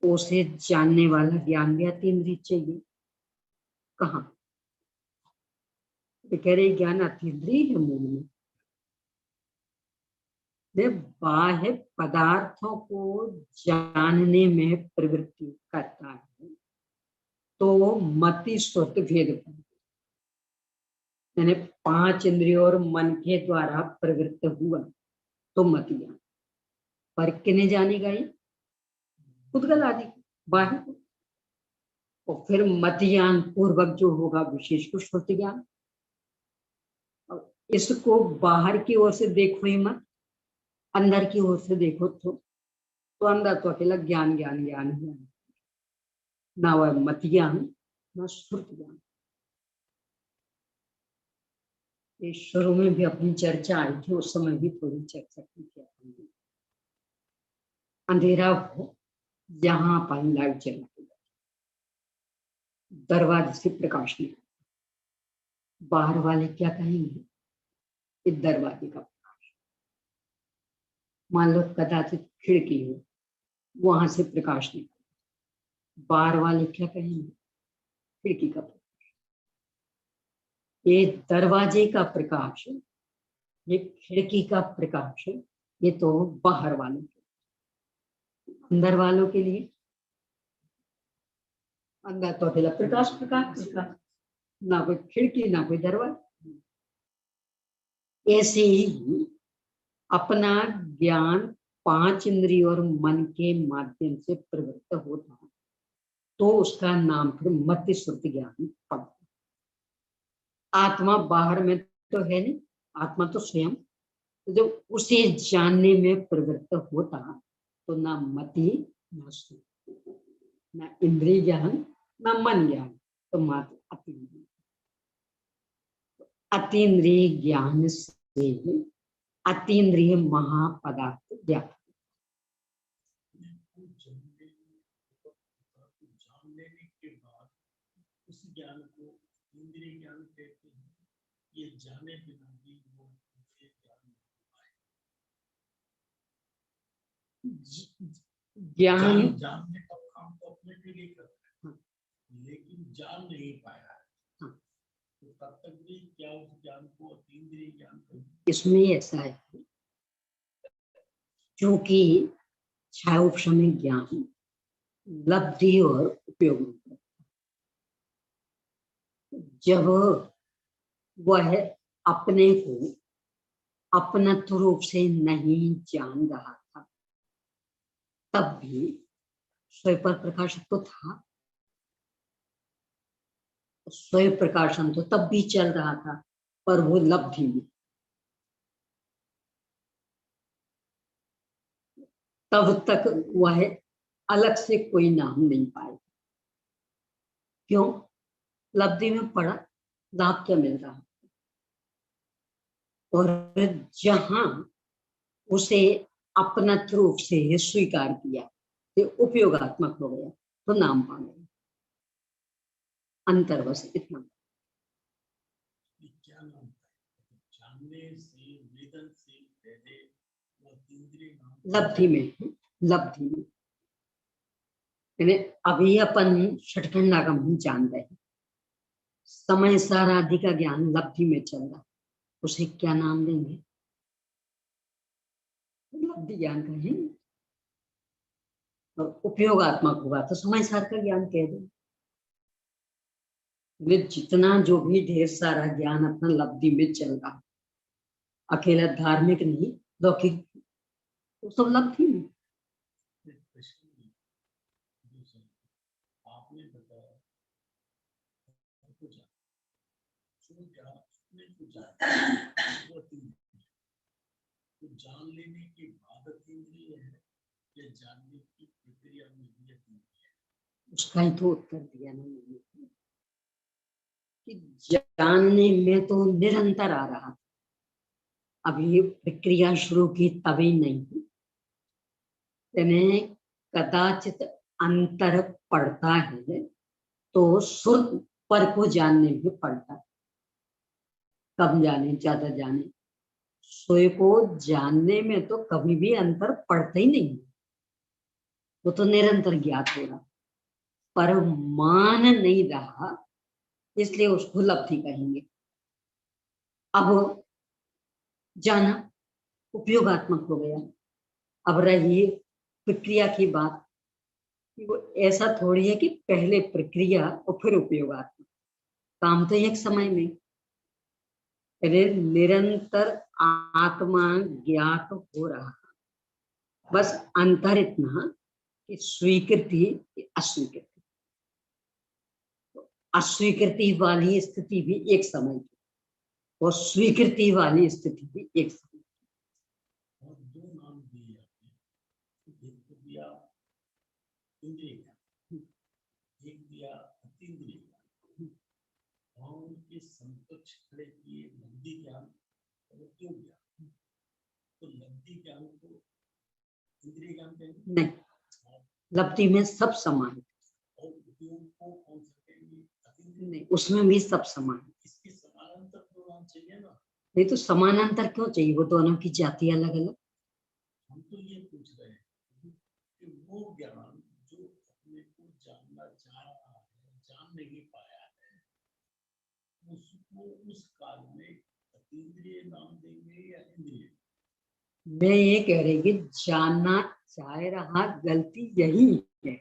उसे जानने वाला ज्ञान भी अतीन्द्रिय चाहिए। कहाँ कह रहे ज्ञान अतीन्द्रिय है मूल में, बाह्य पदार्थों को जानने में प्रवृत्ति करता है तो मति श्रुत भेद, यानी 5 इंद्रियों और मन के द्वारा प्रवृत्त हुआ तो मति ज्ञान। पर किन्हें जानेगा ये? उद्गल आदि बाहर को। और फिर मति ज्ञान पूर्वक जो होगा विशेष को श्रुति ज्ञान। इसको बाहर की ओर से देखो ही मत, अंदर की ओर से देखो तो अंदर तो अकेला ज्ञान ज्ञान ज्ञान ज्ञान, ना वह मत ज्ञान ना श्रुति ज्ञान। ये शुरू में भी अपनी चर्चा आई थी, उस समय भी थोड़ी चर्चा की थी अपनी। अंधेरा हो, जहां पर लाइट जला, दरवाजे से प्रकाश निकल, बाहर वाले क्या कहेंगे? इस दरवाजे का प्रकाश। मान लो कदाचित खिड़की हो, वहां से प्रकाश निकल, बाहर वाले क्या कहेंगे? खिड़की का प्रकाश। ये दरवाजे का प्रकाश, ये खिड़की का प्रकाश, ये तो बाहर वालों के। अंदर वालों के लिए अंदर तो अकेला प्रकाश प्रकाश प्रकाश, ना कोई खिड़की ना कोई दरवाजा। ऐसे ही अपना ज्ञान 5 इंद्रियों और मन के माध्यम से प्रवृत्त होता तो उसका नाम फिर मति श्रुति ज्ञान पड़ता। आत्मा बाहर में तो है नहीं, आत्मा तो स्वयं, तो जब उसे जानने में प्रवृत्त होता तो ना मति ना श्रुति, ना इंद्रिय ज्ञान ना मन ज्ञान, तो मात्र अतीन्द्रिय। अतीन्द्रिय ज्ञान से अतीन्द्रिय महापदार्थ ज्ञान। जान लेने के बाद उस ज्ञान को इंद्रिय ज्ञान कहते हैं। ये जाने बिना भी वो ज्ञान जानने का काम तो अपने के लिए करता है, लेकिन जान नहीं पाया है, तो तब तक भी क्या उस ज्ञान को अतीन्द्रिय ज्ञान कहते? इसमें ऐसा है क्योंकि क्षयोपशमी ज्ञान लब्धि और उपयोग, जब वह अपने को अपनत्व रूप से नहीं जान रहा था तब भी स्वयं पर प्रकाशन तो था, स्वयं प्रकाशन तो तब भी चल रहा था, पर वो लब्धि में, तब तक वह अलग से कोई नाम नहीं पाए। क्यों? लब्धि में पड़ा, लाभ क्या मिल रहा, और जहां उसे अपना रूप से स्वीकार किया तो उपयोगात्मक हो गया, तो नाम पा गया। अंतर बस इतना। क्या नाम है? जानने से, वेदन से पहले लब्धि में, लब्धि में, यानी अभी अपन षटखंडागम जान रहे हैं, समय सार आदि का ज्ञान लब्धि में चल रहा, उसे क्या नाम देंगे? लब्धि ज्ञान कहेंगे। और उपयोगात्मक होगा तो समय सार का ज्ञान कह दें। वे जितना जो भी ढेर सारा ज्ञान अपना लब्धि में चल रहा, अकेला धार्मिक नहीं लौकिक, तो सब लब्धि में। आपने बताया तो जान लेने के बाद अतीन्द्रिय है या जानने की प्रक्रिया में भी अतीन्द्रिय है? उसका ही तो उत्तर दिया ना मैंने कि जानने में तो निरंतर आ रहा था, अभी प्रक्रिया शुरू की तभी नहीं, यानी कदाचित अंतर पड़ता है तो सुर पर को जानने में पड़ता है। कब जाने, ज्यादा जाने, सोए को जानने में तो कभी भी अंतर पड़ता ही नहीं, वो तो निरंतर ज्ञात हो रहा, पर मान नहीं रहा, इसलिए उसको लब्धि कहेंगे। अब जाना उपयोगात्मक हो गया। अब रही प्रक्रिया की बात, वो ऐसा थोड़ी है कि पहले प्रक्रिया और फिर उपयोगात्मक। काम तो एक समय में, पहले निरंतर आत्मा ज्ञात हो रहा, बस अंतर इतना कि स्वीकृति अस्वीकृति, अस्वीकृति वाली स्थिति भी एक समय की और स्वीकृति वाली स्थिति भी एक समय। और दो नाम दिए आपने, एक तो दिया इंद्रिय ज्ञान, एक दिया अतीन्द्रिय ज्ञान, और उनके समकक्ष खड़े किए लब्धि ज्ञान और उद्योग ज्ञान। तो लब्धि ज्ञान को इंद्रिय ज्ञान कहेंगे नहीं, लब्धि में सब समान है। और उद्योग को कौन सा कहेंगे? अतीन्द्रिय। नहीं, उसमें भी सब समान है। इसके समानांतर प्रोग्राम चाहिए ना। नहीं तो समानांतर क्यों चाहिए? वो दोनों की जाति अलग अलग। हम तो ये पूछ रहे हैं कि वो ज्ञान जो अपने को जानना चाह रहा है, जान नहीं पाया है, उसको उस काल में अतीन्द्रिय नाम देंगे या इंद्रिय? मैं ये कह रही कि जानना चाह रहा, गलती यही है,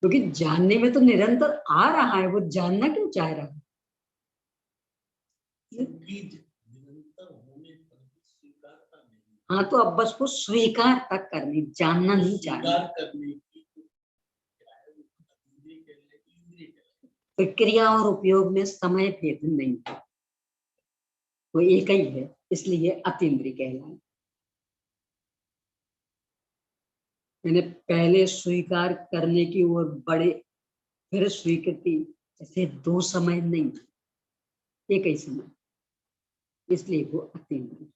क्योंकि जानने में तो निरंतर आ रहा है, वो जानना क्यों चाह रहा है? क्योंकि निरंतर होने पर भी स्वीकारता नहीं। हाँ, तो अब बस वो स्वीकार तक करनी, जानना नहीं चाह रहा। स्वीकार करने की क्या है, वो अतीन्द्रिय कहलाए कि इंद्रिय कहलाए? प्रक्रिया और उपयोग में समय भेद नहीं है, वो एक ही है, इसलिए अतीन्द्रिय कहलाए। मैंने पहले स्वीकार करने की ओर बढ़े, फिर स्वीकृति, ऐसे दो समय नहीं, एक ही समय, इसलिए वो अतीन्द्रिय।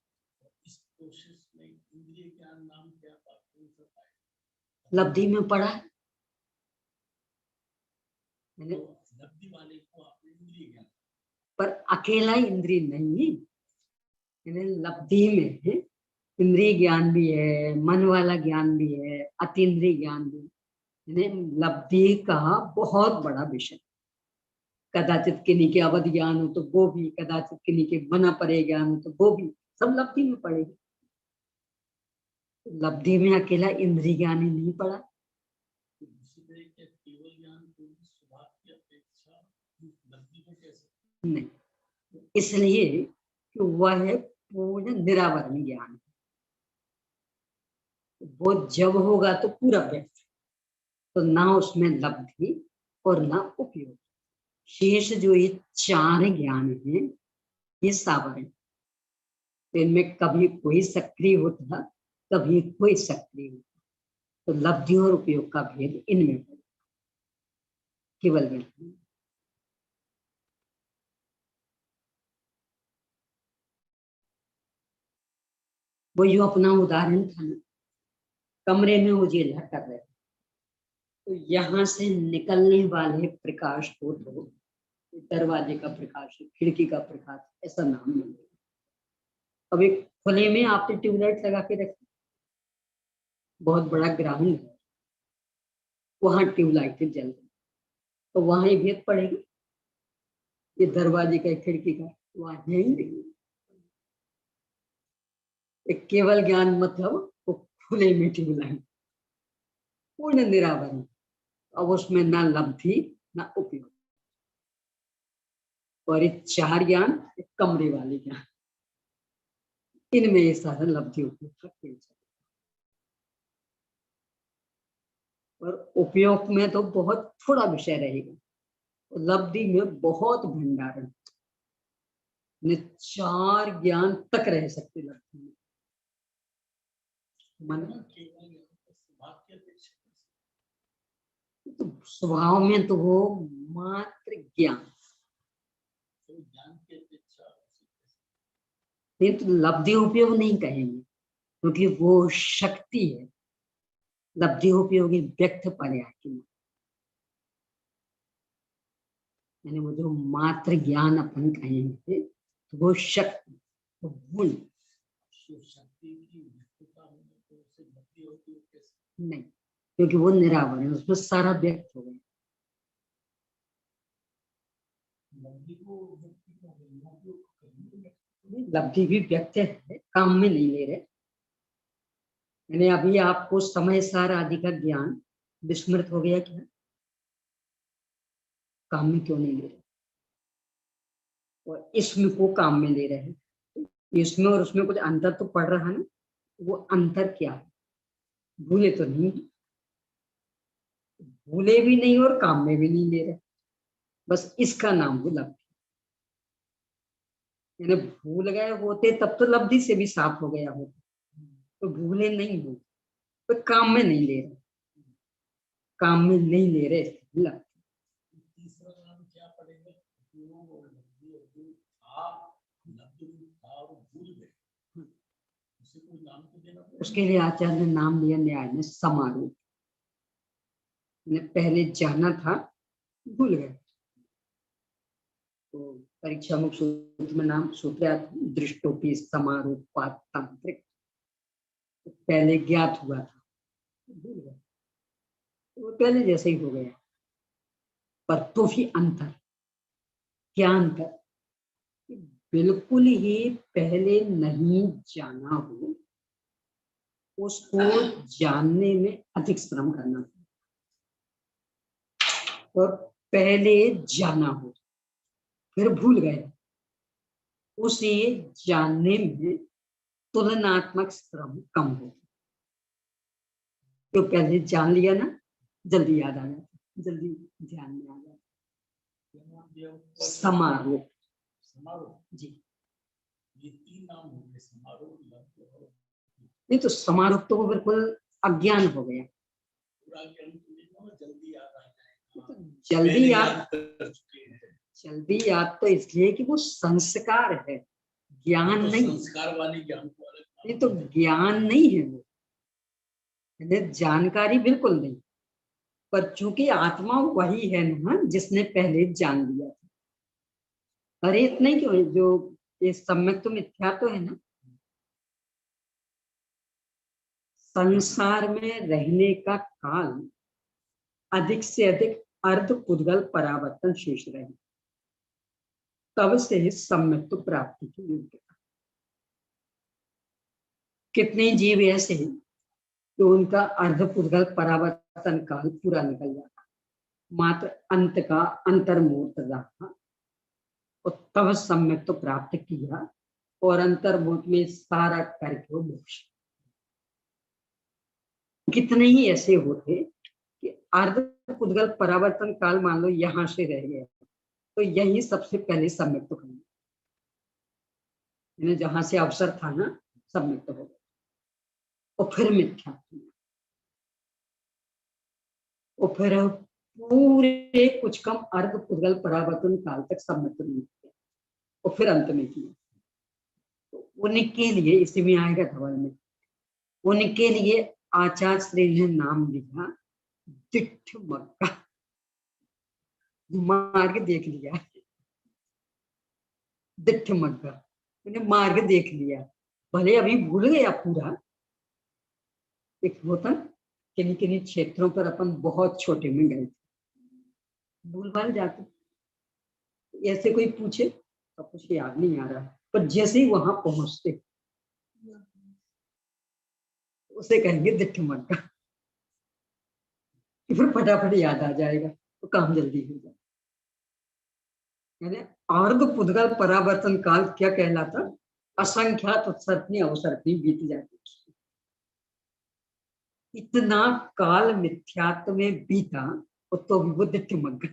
इस प्रोसेस में इंद्रिय ज्ञान नाम क्या कौन सा पाए? लब्धि में पढ़ा है मैंने, तो लब्धि वाले को आपने इंद्रिय ज्ञान, पर अकेला इंद्रिय नहीं, मैंने लब्धि में है, इंद्रिय ज्ञान भी है, मन वाला ज्ञान भी है, अतीन्द्रिय ज्ञान भी है। लब्धि का बहुत बड़ा विषय, कदाचित किन्हीं के अवध ज्ञान हो तो वो भी, कदाचित किन्हीं के बना परे ज्ञान हो तो वो भी, सब लब्धि में पड़ेगी। लब्धि में अकेला इंद्रिय ज्ञान ही नहीं पड़ा। दूसरी तरह के केवल ज्ञान को भी स्वभाव की अपेक्षा लब्धि में कैसे? नहीं, इसलिए कि वह है पूर्ण निरावरण ज्ञान, वो जब होगा तो पूरा व्यक्त, तो ना उसमें लब्धि और ना उपयोग। शेष जो ये चार ज्ञान है, ये सावरण, तो इनमें कभी कोई सक्रिय होता, कभी कोई सक्रिय होता, तो लब्धि और उपयोग का भेद इनमें पड़ेगा केवल ज्ञान। वो जो अपना उदाहरण था ना, कमरे में उजियाला कर रहे थे, तो यहाँ से निकलने वाले प्रकाश को तो दरवाजे का प्रकाश, खिड़की का प्रकाश, ऐसा नाम मिलेगा। अब एक खुले में आपने ट्यूबलाइट लगा के रखी, बहुत बड़ा ग्राउंड है, वहां ट्यूबलाइट जल रही, तो वहां ही भेद पड़ेगी, ये दरवाजे का खिड़की का, वहां यही नहीं। एक केवल ज्ञान मतलब वो खुले में ट्यूबलाइट, पूर्ण निरावरण, अब उसमें ना लब्धि ना उपयोग। और ये चार ज्ञान, कमरे वाले ज्ञान, इनमें ये सारा लब्धि उपयोग का खेल चलता है। और उपयोग में तो बहुत थोड़ा विषय रहेगा, लब्धि में बहुत भंडारण, चार ज्ञान तक रह सकते लब्धि में। मन केवल ज्ञान को स्वभाव की अपेक्षा तो स्वभाव में तो वो मात्र ज्ञान, तो ज्ञान की अपेक्षा नहीं तो लब्धि उपयोग नहीं कहेंगे, क्योंकि वो शक्ति है। लब्धि उपयोगी व्यक्त पर्याय, यानी वो जो मात्र ज्ञान अपन कहेंगे, तो वो शक्ति, वो गुण शक्ति की व्यक्तता होने तो उसे लब्धि होती है कैसे? नहीं, क्योंकि वो निरावरण है, उसमें सारा व्यक्त हो गया। लब्धि को व्यक्ति का उपयोग करेंगे, लब्धि भी व्यक्त है, काम में नहीं ले रहे, यानी अभी आपको समय सार आदि का ज्ञान विस्मृत हो गया क्या? काम में क्यों नहीं ले रहे? और इसमें को काम में ले रहे हैं, इसमें और उसमें कुछ अंतर तो पड़ रहा है ना। वो अंतर क्या है? भूले तो नहीं, भूले भी नहीं और काम में भी नहीं ले रहे, बस इसका नाम वो लब्धि। यानी भूल गए होते तब तो लब्धि से भी साफ हो गया होता, तो भूले नहीं हो तो काम में नहीं ले रहे, काम में नहीं ले रहे लब्धि। तीसरा नाम क्या पड़ेगा? उपयोग और लब्धि, और जो था लब्धि था और भूल गए, उसे कोई नाम तो देना पड़ेगा। उसके लिए आचार्य ने नाम लिया न्याय में समारोह। पहले जाना था, भूल गए, तो परीक्षा मुख सूत्र में नाम सूत्र आता है, दृष्टोपी समारोह तांत्रिक। पहले ज्ञात हुआ था, भूल गए, वो पहले जैसे ही हो गया। पर तो भी अंतर, क्या अंतर? बिल्कुल ही पहले नहीं जाना हो, उसको जानने में अधिक श्रम करना, और पहले जाना हो फिर भूल गए, उसे जानने में तुलनात्मक श्रम कम हो। तो पहले जान लिया ना, जल्दी याद आ जाता, जल्दी ध्यान में आ जाता। समारोह, समारोह जी, ये तीन नाम हो गए, समारोह, लब्धि और नहीं तो समारोह तो वो बिल्कुल अज्ञान हो गया। पूरा ज्ञान तो नहीं होगा, जल्दी याद आ जाएगा। तो जल्दी याद, कर चुके हैं, जल्दी याद तो इसलिए कि वो संस्कार है, ज्ञान तो नहीं। संस्कार वाली ज्ञान को अलग नहीं तो ज्ञान नहीं है वो, जानकारी बिल्कुल नहीं। पर चूंकि आत्मा वही है ना जिसने पहले जान लिया था। अरे इतना ही क्यों है, जो ये सम्यक तो मिथ्या तो है ना, संसार में रहने का काल अधिक से अधिक अर्ध पुद्गल परावर्तन शेष रहे, तब से सम्यक तो प्राप्ति की योग्यता। कितने जीव ऐसे हैं तो उनका अर्ध पुद्गल परावर्तन काल पूरा निकल जाता, मात्र अंत का अंतर्मूर्त रहा और तब सम्यक तो प्राप्त किया, और अंतर्मूर्त में सारा करके वो मोक्ष। कितने ही ऐसे होते कि अर्ध पुद्गल परावर्तन काल मान लो यहां से रह गया, तो यही सबसे पहले सम्यक तो करना, जहां से अवसर था ना सम्यक तो हो गया, और फिर मिथ्या, और फिर पूरे कुछ कम अर्ध पुद्गल परावर्तन काल तक सम्यक तो नहीं किया, और फिर अंत में किया। तो उनके लिए, इसी में आएगा धवल में, उनके लिए आचार्य श्री ने नाम लिखा दिट्ठ मग्गा, मार्ग देख लिया, दिट्ठ मग्गा, मैंने मार्ग देख लिया, भले अभी भूल गया पूरा। एक होता किन्हीं किन्हीं क्षेत्रों पर अपन बहुत छोटे में गए थे, भूल भाल जाते, ऐसे कोई पूछे तो कुछ याद नहीं आ रहा, पर जैसे ही वहां पहुंचते उसे कहेंगे दिट्ठ मग्गा, फिर फटाफट याद आ जाएगा, तो काम जल्दी हो जाए। यानी अर्ध पुद्गल परावर्तन काल क्या कहलाता? असंख्यात उत्सर्पणी अवसर्पणी बीत जाती, इतना काल मिथ्यात्व में बीता, और तो भी वो दिट्ठ मग्गा।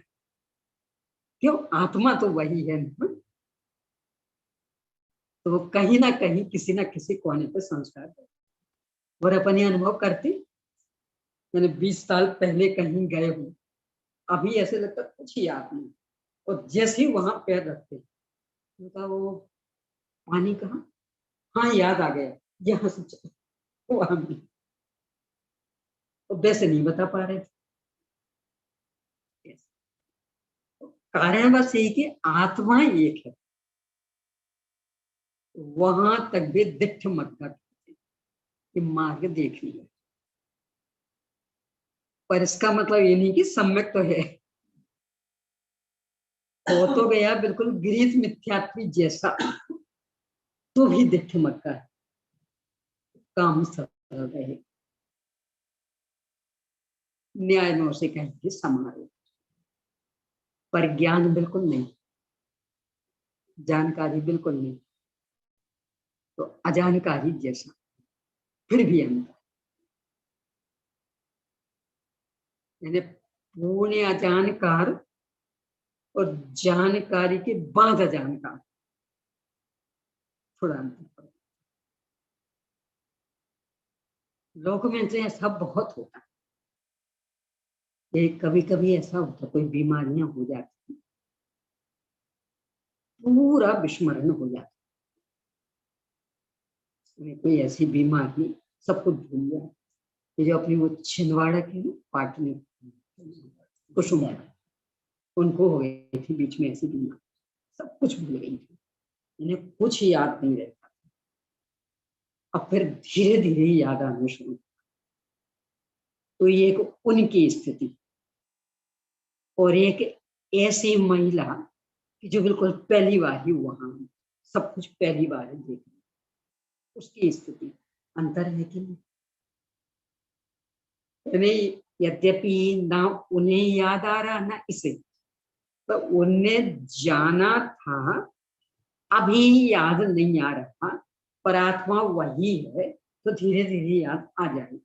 क्यों? आत्मा तो वही है ना, तो वो कहीं ना कहीं किसी ना किसी कोने पे संस्कार है, और अपने अनुभव करते। मैंने 20 साल पहले कहीं गए हूँ, अभी ऐसे लगता कुछ याद नहीं, और जैसे ही वहां पैर रखते तो वो पानी कहाँ, हाँ याद आ गया, यहाँ से चलो वहां भी, और वैसे नहीं बता पा रहे थे। कारण बस यही कि आत्मा एक है, वहां तक भी दिट्ठ मग्गा कि मार्ग देख लिया। पर इसका मतलब ये नहीं कि सम्यक तो है, हो तो गया बिल्कुल गृहीत मिथ्यात्वी जैसा, तो भी दिट्ठ मग्गा है, काम सरल रहे। न्याय में उसे कहेंगे समारोह। पर ज्ञान बिल्कुल नहीं, जानकारी बिल्कुल नहीं, तो अजानकारी जैसा, फिर भी अंतर। यानी पूर्ण अजानकार और जानकारी के बाद अजानकार, थोड़ा अंतर पड़ता। लोक में से ऐसा बहुत होता है, कभी कभी ऐसा होता, कोई बीमारियां हो जाती, पूरा विस्मरण हो जाता, कोई ऐसी बीमारी सब कुछ भूल जाए। ये जो अपनी वो छिंदवाड़ा की पार्टी कुसुम, उनको हो गई थी बीच में ऐसी बीमारी, सब कुछ भूल गई थी, इन्हें कुछ याद नहीं रहता। अब फिर धीरे धीरे याद आने शुरू। तो ये एक उनकी स्थिति, और एक ऐसी महिला कि जो बिल्कुल पहली बार ही वहां सब कुछ पहली बार देख, उसकी स्थिति अंतर है कि नहीं। यद्यपि ना उन्हें याद आ रहा ना इसे, तो उन्हें जाना था, अभी याद नहीं आ रहा, पर आत्मा वही है, तो धीरे धीरे याद आ जाएगी।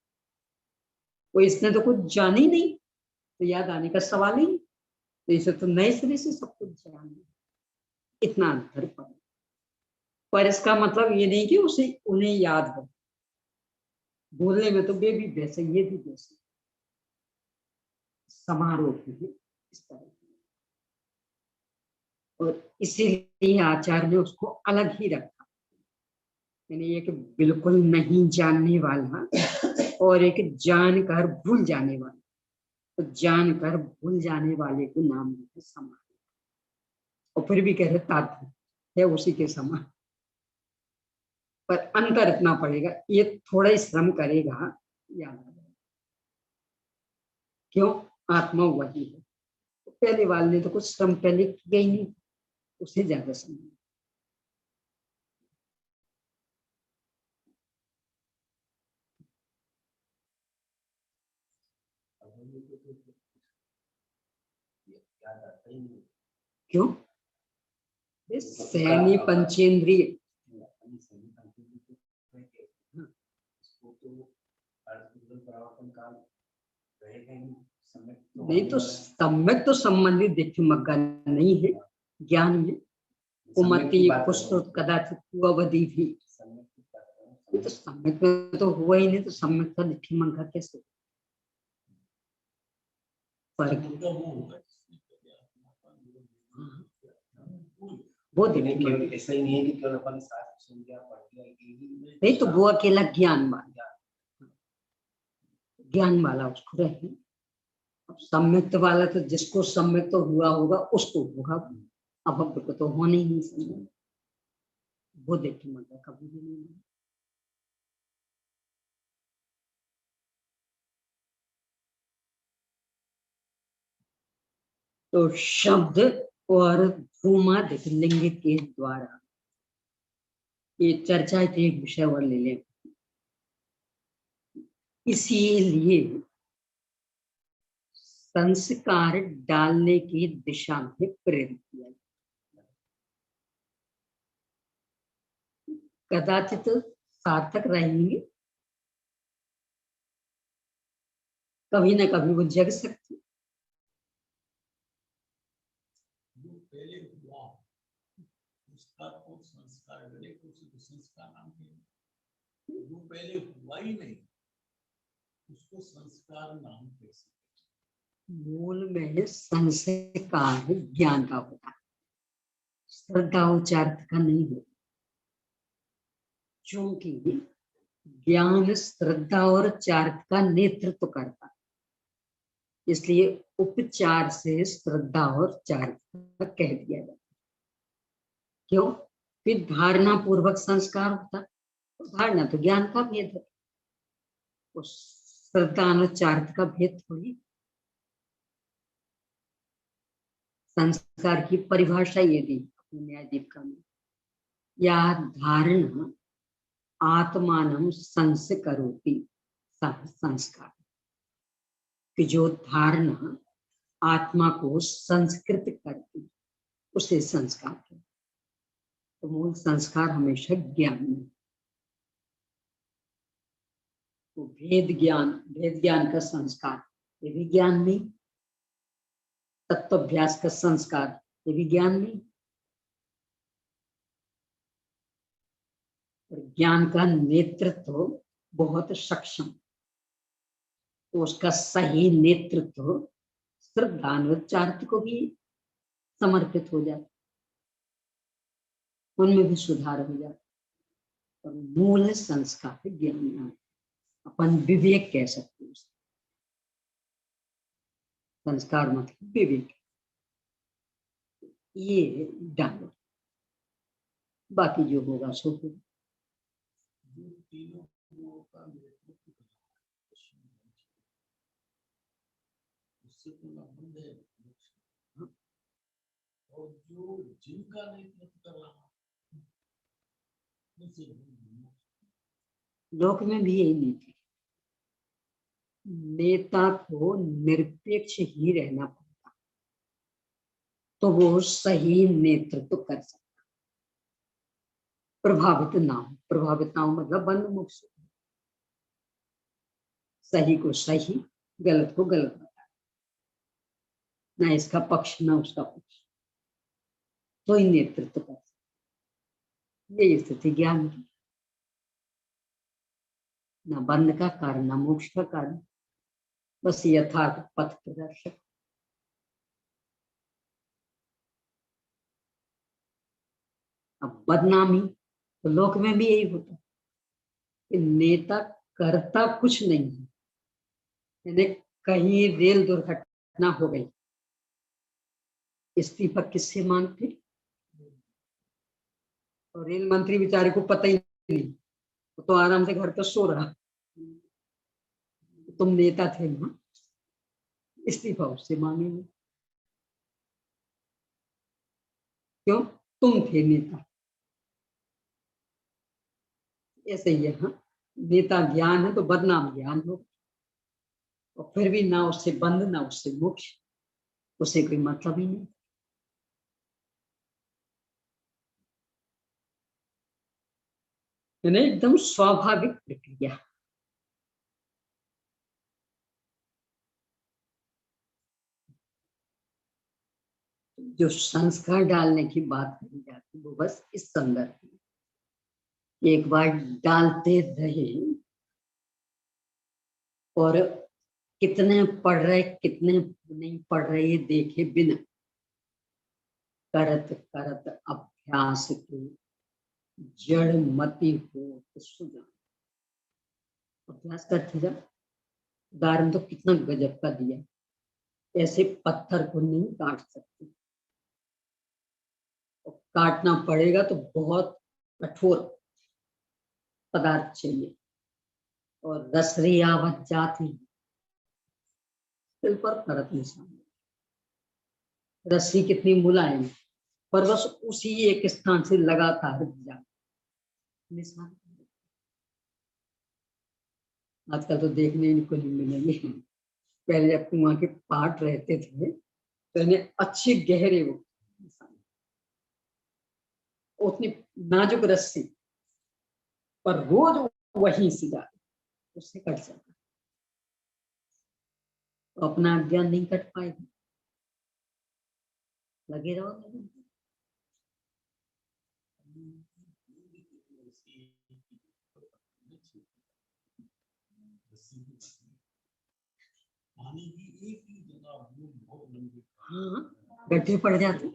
वो इसने तो कुछ जाना ही नहीं, तो याद आने का सवाल ही नहीं, तो इसे तो नए सिरे से सब कुछ जाना, इतना अंतर पड़ा। पर इसका मतलब ये नहीं कि उसे उन्हें याद हो, बोलने में तो वे भी वैसे, ये भी वैसे, समारोह है इस तरह की। और इसीलिए आचार्य ने उसको अलग ही रखा, यानी ये कि बिल्कुल नहीं जानने वाला और एक जानकर भूल जाने वाला। तो जानकर भूल जाने वाले को नाम है समारोह, और फिर भी कह रहे तात्पर्य है उसी के समान। पर अंतर इतना पड़ेगा, ये थोड़ा ही श्रम करेगा, याद आ जाएगा। क्यों? आत्मा वही है। तो पहले वाले ने तो कुछ श्रम पहले किया ही नहीं, उसे ज्यादा समय। क्यों? सैनी पंचेंद्रिय, नहीं तो सम्यक तो संबंधित देखिए मग्गा नहीं है ज्ञान में। कुमति पुष्ट कदाचित अवधि भी, तो सम्यक में तो हुआ ही नहीं, तो सम्यक का दिखी मग्गा कैसे? वो देखिए ऐसा ही नहीं है कि केवल अपन शास्त्र सुन के पढ़ लिया, नहीं, तो वो अकेला ज्ञान वाला उसको रहे। अब सम्यक्त वाला तो जिसको सम्यक्त तो हुआ होगा उसको होगा, अब को तो होने ही नहीं समझ। वो देखिए मतलब कभी भी नहीं। तो शब्द और भूमादिक लिंग के द्वारा ये चर्चा के एक विषय और ले लें। इसीलिए संस्कार डालने की दिशा में प्रेरित किया, कदाचित सार्थक रहेंगे, कभी ना कभी वो जग सकती। पहले हुआ उसका तो संस्कार संस्कार नाम जो पहले हुआ ही नहीं उसको संस्कार नाम कैसे? मूल में संस्कार ज्ञान का होता है, श्रद्धा उच्चार्थ का नहीं होता। क्योंकि ज्ञान श्रद्धा और चार्थ का नेतृत्व करता है, इसलिए उपचार से श्रद्धा और चार्थ का कह दिया जाता है। क्यों? फिर धारणा पूर्वक संस्कार होता, तो धारणा तो ज्ञान का भेद है, उस श्रद्धा और चार्थ का भेद थोड़ी। संस्कार की परिभाषा ये दी अपने न्याय दीपिका में, या धारणा आत्मानं संस्करोति संस्कार। कि जो धारणा आत्मा को संस्कृत करती उसे संस्कार कहते हैं। तो मूल संस्कार हमेशा ज्ञान में। तो भेद ज्ञान का संस्कार ये भी ज्ञान में, तत्वाभ्यास का संस्कार ये भी ज्ञान में, और ज्ञान का नेतृत्व बहुत सक्षम, तो उसका सही नेतृत्व श्रद्धान्वित को भी समर्पित हो जाता, उनमें भी सुधार हो जाता। और मूल संस्कार ज्ञान, अपन विवेक कह सकते हैं। संस्कार मतलब विवेक, ये डालो, बाकी जो होगा सो होगा। जो तीनों गुणों का नेतृत्व करना है, उससे तो संबंध है। और जो जिनका नेतृत्व कर रहा है, उनसे लोक में भी यही नीति, नेता को निरपेक्ष ही रहना पड़ता, तो वो सही नेतृत्व कर सकता, प्रभावित ना हो मतलब बंद मुख से, सही को सही, गलत को गलत बता, ना इसका पक्ष ना उसका पक्ष, तो ही नेतृत्व कर सकता। ये स्थिति ज्ञान की, ना बंध का कारण ना मोक्ष का कारण, बस यथार्थ पथ प्रदर्शक। अब बदनामी तो लोक में भी यही होता कि नेता करता कुछ नहीं है, यानी कहीं रेल दुर्घटना हो गई, इस्तीफा किससे मांगते, और रेल मंत्री बेचारे को पता ही नहीं, तो आराम से घर पर सो रहा, तुम नेता थे ना, इस्तीफा उससे मांगेंगे, क्यों, तुम थे नेता। ऐसे ही है, हाँ, नेता ज्ञान है तो बदनाम ज्ञान हो, और फिर भी ना उससे बंध ना उससे मोक्ष, उसे कोई मतलब ही नहीं। यानी एकदम स्वाभाविक प्रक्रिया। जो संस्कार डालने की बात करी जाती है वो बस इस संदर्भ में, एक बार डालते रहे, और कितने पढ़ रहे कितने नहीं पढ़ रहे ये देखे बिना, करत करत अभ्यास के जड़ मति हो तो सुजान। अभ्यास करते जा, उदाहरण तो कितना गजब का दिया, ऐसे पत्थर को नहीं काट सकते, और काटना पड़ेगा तो बहुत कठोर पदार्थ चाहिए, और रसरी आवत जाती दिल पर परत निशान, रस्सी कितनी मुलायम, पर बस उसी एक स्थान से लगातार जा निशान। आजकल तो देखने को नहीं मिलेंगे, पहले जब कुआं के पाट रहते थे तो इन्हें अच्छे गहरे वो निशान, उतनी नाजुक रस्सी पर रोज वहीं से जा उससे कट सकता, तो अपना अज्ञान नहीं कट पाएगा, लगे रहो। पानी की एक ही जगह बहुत लंबी, हाँ, गड्ढे पड़ जाते,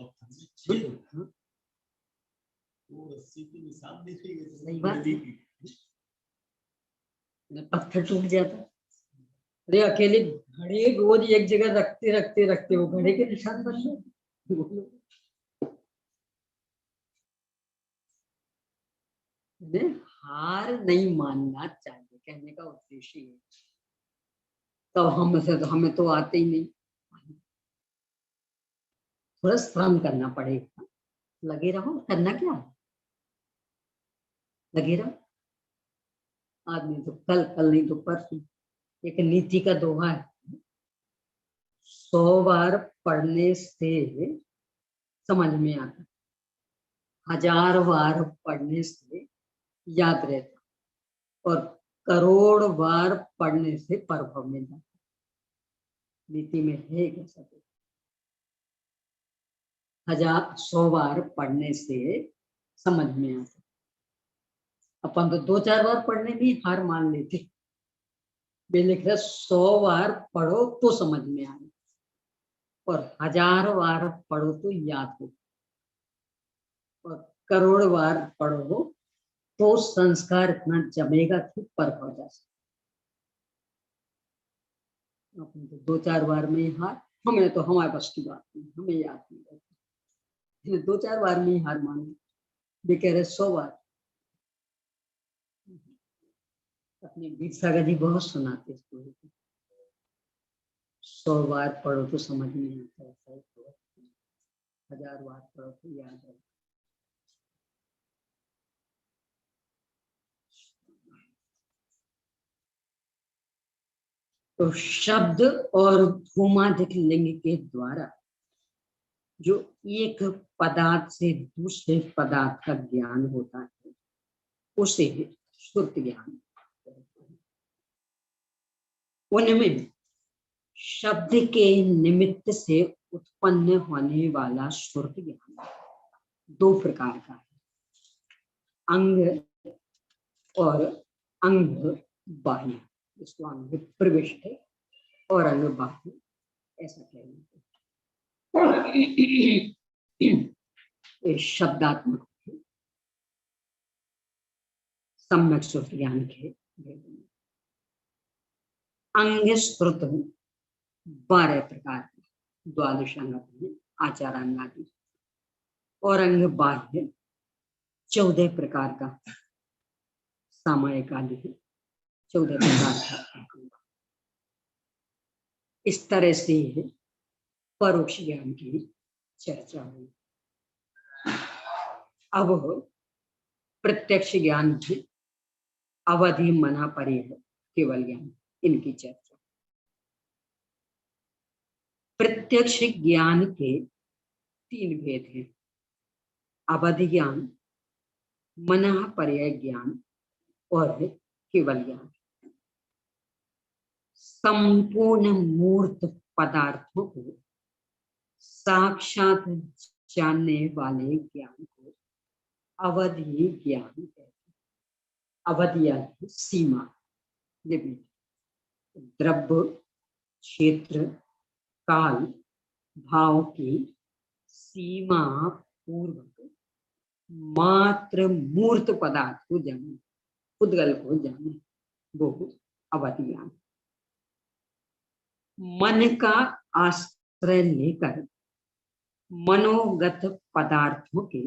वो रस्सी के निशान दिखेंगे, सही बात है, पत्थर टूट जाता। अरे अकेले घड़े रोज एक जगह रखते रखते रखते वो घड़े के निशान बन गए। हार नहीं मानना चाहिए, कहने का उद्देश्य है। तो हमें तो आते ही नहीं, थोड़ा श्रम करना पड़ेगा, लगे रहो, करना क्या है, लगे रहो। आदमी तो कल नहीं तो परसों, एक नीति का दोहा है, 100 बार पढ़ने से समझ में आता, 1000 बार पढ़ने से याद रहता, और करोड़ बार पढ़ने से प्रभाव में जाता। नीति में है कैसा? 100 बार पढ़ने से समझ में आता। अपन तो 2-4 बार पढ़ने में हार मान लेते। वे लिख रहे 100 बार पढ़ो तो समझ में आए, और 1000 बार पढ़ो तो याद हो, और करोड़ बार पढ़ो तो संस्कार इतना जमेगा कि पर हो जा सकता। अपन तो 2-4 बार में ही हार, हमें तो हमारे पास की बात नहीं, हमें याद नहीं रहती। 2-4 बार में ही हार माने। वे कह रहे 100 बार। अपनी गीत सागर जी बहुत सुनाते स्टोरी को। 100 बार पढ़ो तो समझ में आता है, 1000 बार पढ़ो तो याद है। तो शब्द और भूमादिक लिंग के द्वारा जो एक पदार्थ से दूसरे पदार्थ का ज्ञान होता है उसे श्रुत ज्ञान कहते हैं। उनमें शब्द के निमित्त से उत्पन्न होने वाला श्रुत ज्ञान 2 प्रकार का है, अंग और अंग बाह्य। इसको अंग प्रविष्ट और अंग बाह्य ऐसा कहते हैं। शब्दात्मक सम्यक श्रुत ज्ञान के अंग श्रुत 12 प्रकार के, द्वादश अंग, आचारांग आदि, और अंग बाह्य 14 प्रकार का, सामायिक आदि 14 प्रकार का। इस तरह से परोक्ष ज्ञान की चर्चा हुई। अब प्रत्यक्ष ज्ञान की अवधि, मना, परिह, केवल ज्ञान, इनकी चर्चा। प्रत्यक्ष ज्ञान के 3 भेद हैं, अवधि ज्ञान, मना, पर्याय ज्ञान और केवल ज्ञान। संपूर्ण मूर्त पदार्थों को साक्षात जानने वाले ज्ञान को अवधि ज्ञान कहते हैं। अवधि यानी सीमा, द्रव्य, क्षेत्र, काल, भाव की सीमा पूर्वक मात्र मूर्त पदार्थ को जाने, उद्गल को जाने, वो अवधि ज्ञान। मन का आश्रय लेकर मनोगत पदार्थों के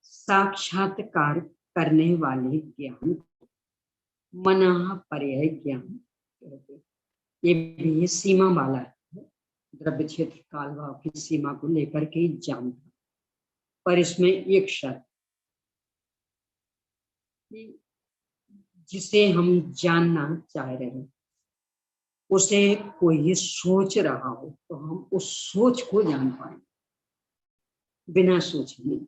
साक्षात्कार करने वाले ज्ञान को मना, पर्याय ज्ञान कहते हैं। ये भी सीमा वाला है, द्रव्य, क्षेत्र, काल, भाव की सीमा को लेकर के जानता, पर इसमें एक शर्त, जिसे हम जानना चाह रहे हैं उसे कोई सोच रहा हो तो हम उस सोच को जान पाए, बिना सोचे नहीं।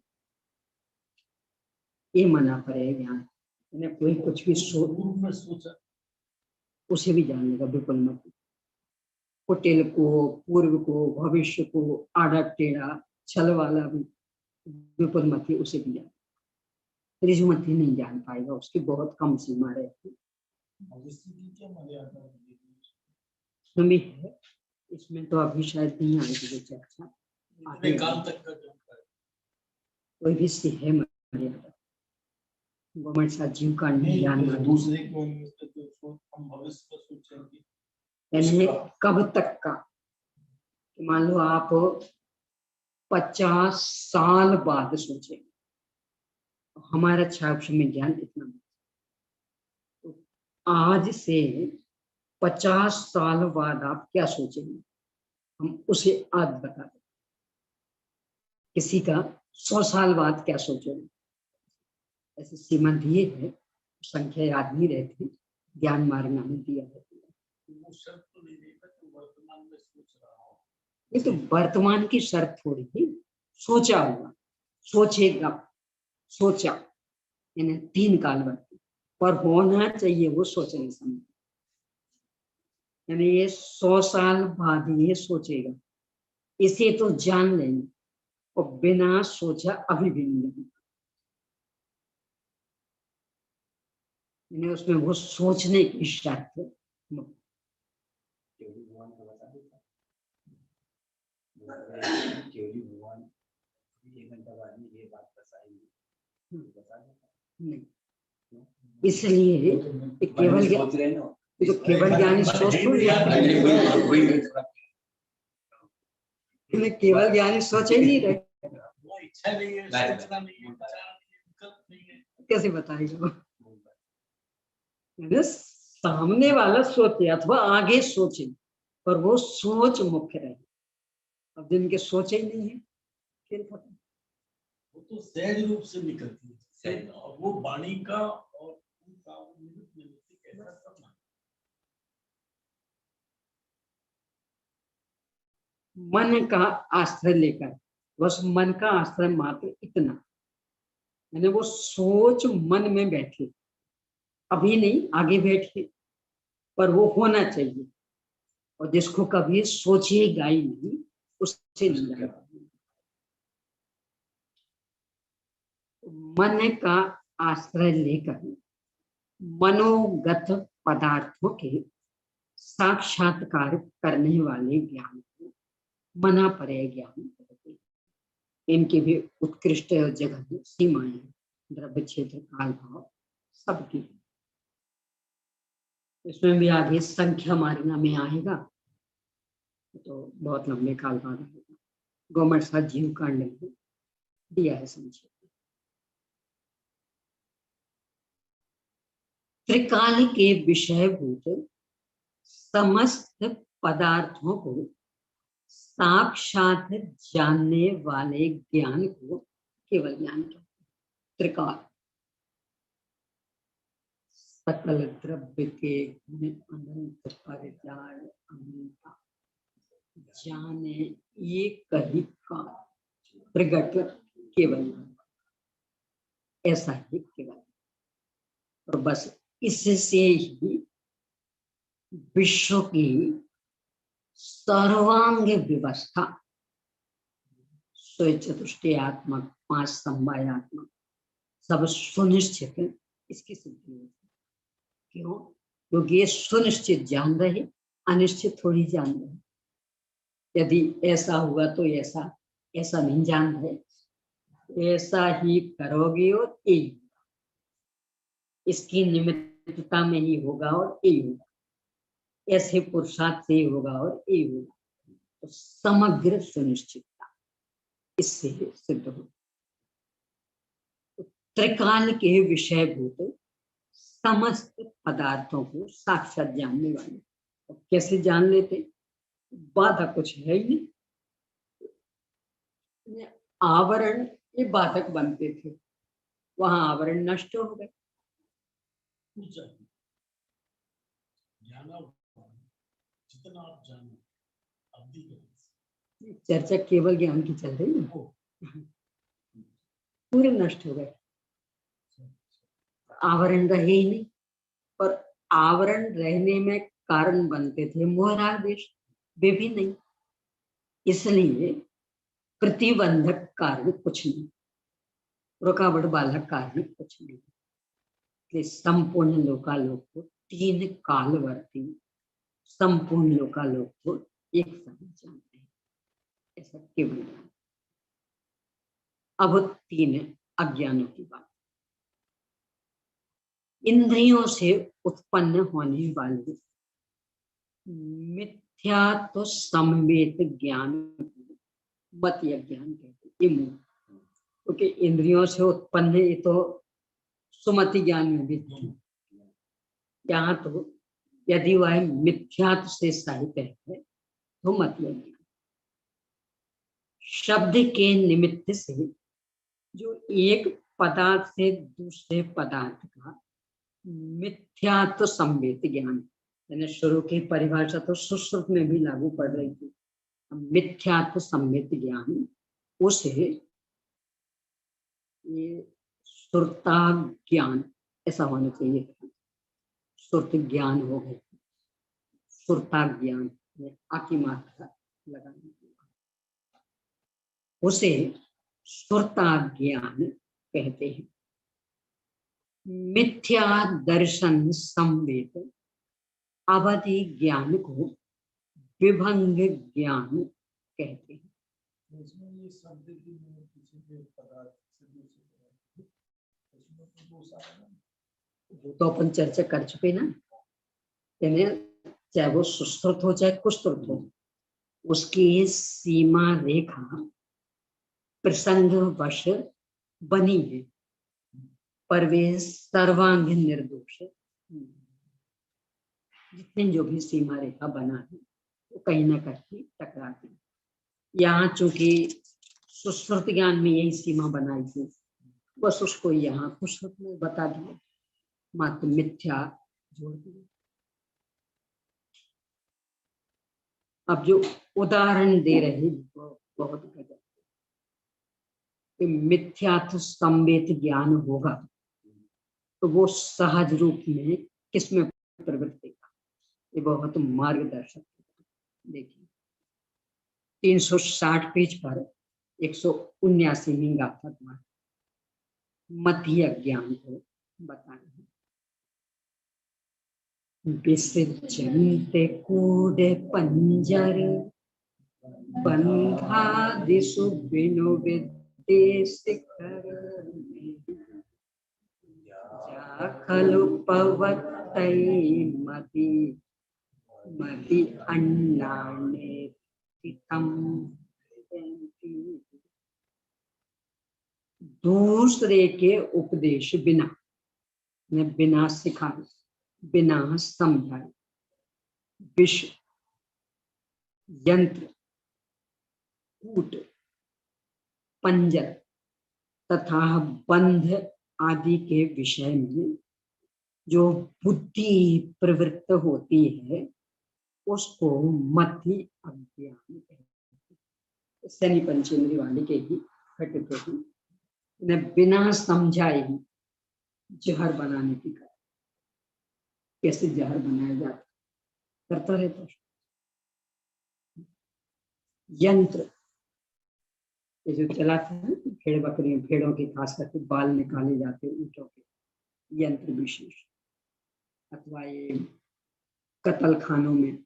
ये मना पड़े ज्ञान, कोई कुछ भी सोचा उसे भी जान लेगा, बिल्कुल मत। कुटिल को, पूर्व को, भविष्य को, आड़ा टेढ़ा छल वाला भी बिल्कुल मत, उसे भी जान। ऋजुमती नहीं जान पाएगा, उसकी बहुत कम सीमा रहती। है इसमें तो अभी शायद नहीं आएगी चर्चा, कोई भी है मर्यादा। गवर्नमेंट साथ जीव का नहीं जानना, दूसरे को हम भविष्य को सोचेंगे, यानी कब तक का। मान लो आप 50 साल बाद सोचेंगे, हमारा क्षाक्ष में ज्ञान इतना, तो आज से 50 साल बाद आप क्या सोचेंगे, हम उसे आज बता दें। किसी का 100 साल बाद क्या सोचेंगे, ऐसी सीमा दिए है, संख्या याद नहीं रहती, ज्ञान मार्ग में दिया है। वो शब्द तो नहीं देगा तो वर्तमान में सोच रहा हूँ, ये तो वर्तमान की शर्त थोड़ी थी, सोचा हुआ, सोचेगा, सोचा, यानी 3 कालवर्ती, पर होना चाहिए वो सोचने समय, यानी ये 100 साल बाद ये सोचेगा, इसे तो जान लेंगे, और बिना सोचा अभी भी नहीं लगेगा, यानी उसमें वो सोचने की शर्त है। केवली भगवान को बता देता, केवली भगवान 1 घंटा बाद में ये बात बताएंगे, बता देता नहीं, इसलिए ये केवल सोच रहे ना, तो केवल ज्ञानी सोच थोड़ी रहे, केवल ज्ञानी सोच ही नहीं रहे, वो इच्छा नहीं है, सोचना नहीं है, विचार नहीं है, विकल्प नहीं है। कैसे बताएगा? सामने वाला सोचे अथवा आगे सोचे, पर वो सोच मुख्य रहे। अब जिनके सोचे ही नहीं है, फिर खत्म। वो तो सहज रूप से निकलती है, और वो वाणी का और उनका निमित्त निमित्त कैसा करना। मन का आश्रय लेकर, बस मन का आश्रय मात्र इतना, यानी वो सोच मन में बैठे, अभी नहीं आगे बैठे, पर वो होना चाहिए, और जिसको कभी सोचेगा ही नहीं उससे नहीं जाएगा। मन का आश्रय लेकर मनोगत पदार्थों के साक्षात्कार करने वाले ज्ञान को मना परे ज्ञान कहते हैं। इनकी भी उत्कृष्ट जगह सीमाएं, द्रव्य क्षेत्र, काल भाव सबकी। इसमें भी आगे संख्या मारिना में आएगा तो बहुत लंबे काल बाद आएगा। गौमठ साथ जीव कांड में दिया है संक्षेप। त्रिकाल के विषयभूत समस्त पदार्थों को साक्षात जानने वाले ज्ञान को केवल ज्ञान कहते हैं। त्रिकाल, सकल द्रव्य के अनंत परिजाल अनंता, जाने एक ही काल प्रगट केवल, ऐसा ही केवल। और बस इससे ही विश्व की सर्वांग व्यवस्था, चतुष्टयात्मक, 5 समवायात्मक सब सुनिश्चित इसकी सिद्धि होती है। क्यों? क्योंकि ये सुनिश्चित जान रहे, अनिश्चित थोड़ी जान रहे। यदि ऐसा हुआ तो ऐसा, ऐसा नहीं जान रहे, ऐसा ही करोगे और यही होगा, इसकी निमित्तता में ही होगा और यही होगा, ऐसे पुरुषार्थ से ही होगा और यही होगा। तो समग्र सुनिश्चितता इससे सिद्ध हो। तो त्रिकाल के विषयभूत समस्त पदार्थों को साक्षात जानने वाले। तो कैसे जान लेते? बाधा कुछ है ही नहीं, आवरण ये बाधक बनते थे, वहां आवरण नष्ट हो गए। जाना जितना आप जानो अवधि के, चर्चा केवल ज्ञान की चल रही है, पूरे नष्ट हो गए, आवरण रहे ही नहीं। और आवरण रहने में कारण बनते थे मोहराग देश, वे भी नहीं। इसलिए प्रतिबंधक कारण कुछ नहीं, रुकावट बाधक कारण कुछ नहीं। संपूर्ण लोकालोक को 3 कालवर्ती, संपूर्ण लोकालोक को एक साथ जानते हैं, ऐसा केवल ज्ञान। अब 3 अज्ञानों की बात। इंद्रियों से उत्पन्न होने वाले मिथ्यात्व समवेत ज्ञान मत ज्ञान कहते हैं। क्योंकि इंद्रियों से उत्पन्न ये तो सुमति ज्ञान में भी है। यहाँ तो यदि वह मिथ्यात्व से सहित है तो मत ज्ञान, शब्द के निमित्त से जो एक पदार्थ से दूसरे पदार्थ का मिथ्यात्व संवेद ज्ञान, यानी शुरू की परिभाषा तो सुश्रुत में भी लागू पड़ रही थी, मिथ्यात्व सम्मित ज्ञान उसे ये सुरता ज्ञान ऐसा होना चाहिए था, सुरत ज्ञान हो गया, सुरता ज्ञान आकी मात्रा लगानी, उसे सुरता ज्ञान कहते हैं। मिथ्या दर्शन संवेद अवधि ज्ञान को विभंग ज्ञान कहते हैं। इसमें ये शब्द की किसी के पदार्थ से दूसरे उसमें तो वो सारा ना वो तो अपन चर्चा कर चुके ना, यानी चाहे वो सुश्रुत हो चाहे कुश्रुत हो, उसकी सीमा रेखा प्रसंगवश बनी है, पर वे सर्वांगीण निर्दोष है। जितने जो भी सीमा रेखा बना है वो कहीं ना कहीं टकराती है। यहाँ चूंकि सुश्रुत ज्ञान में यही सीमा बनाई थी, बस उसको यहाँ कुश्रुत में बता दिया, मात्र मिथ्या जोड़ दिया। अब जो उदाहरण दे रहे वो बहुत गजब, कि मिथ्यात्व संवेद ज्ञान होगा तो वो सहज रूप में किसमें प्रवृत्त देगा, ये बहुत मार्गदर्शक। देखिए 360 पेज पर 179 गाथा द्वारा मध्य ज्ञान को बताना है। विसृज्यन्ते कूडे पंजर बंधादिषु विनुविद्ये शिखर जा खलु पवत्तै मति मति अन्नाने तितम। दूसरे के उपदेश बिना, बिना सिखाए, बिना समझाए, विष, यंत्र, कूट, पंजर तथा बंध आदि के विषय में जो बुद्धि प्रवृत्त होती है उसको मति अज्ञान कहते हैं। शनि पंचेंद्रिय वाले के ही घटित होती, बिना समझाए ही जहर बनाने की कर, कैसे जहर बनाया जाता करता रहता। यंत्र ये जो चलाते हैं भेड़ बकरी, भेड़ों के खास करके बाल निकाले जाते हैं ऊँटों के, यंत्र विशेष, अथवा ये कत्ल खानों में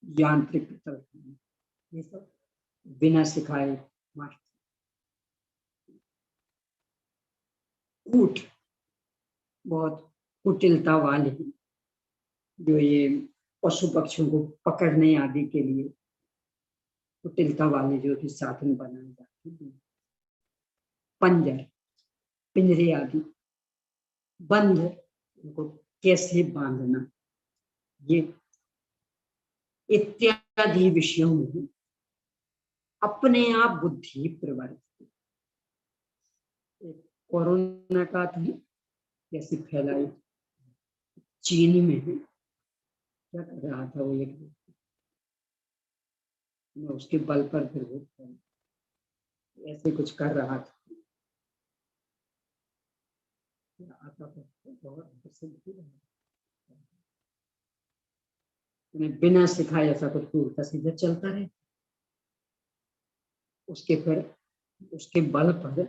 यांत्रिक कत्ल खाने, ये सब बिना सिखाए मास्टर। ऊँट बहुत कुटिलता वाले, जो ये पशु पक्षियों को पकड़ने आदि के लिए कुटिलता वाले जो भी साधन बनाए जाते हैं। पंजर, पिंजरे आदि, बंध, उनको कैसे बांधना, ये इत्यादि विषयों में अपने आप बुद्धि प्रवर्तित। कोरोना का था कैसे फैलाई, चीन में क्या कर रहा था वो, एक उसके बल पर फिर ऐसे कुछ कर रहा था, आता बहुत प्रसिद्ध रहा। बिना सिखाए ऐसा कुछ उल्टा सीधा चलता रहे, उसके फिर उसके बल पर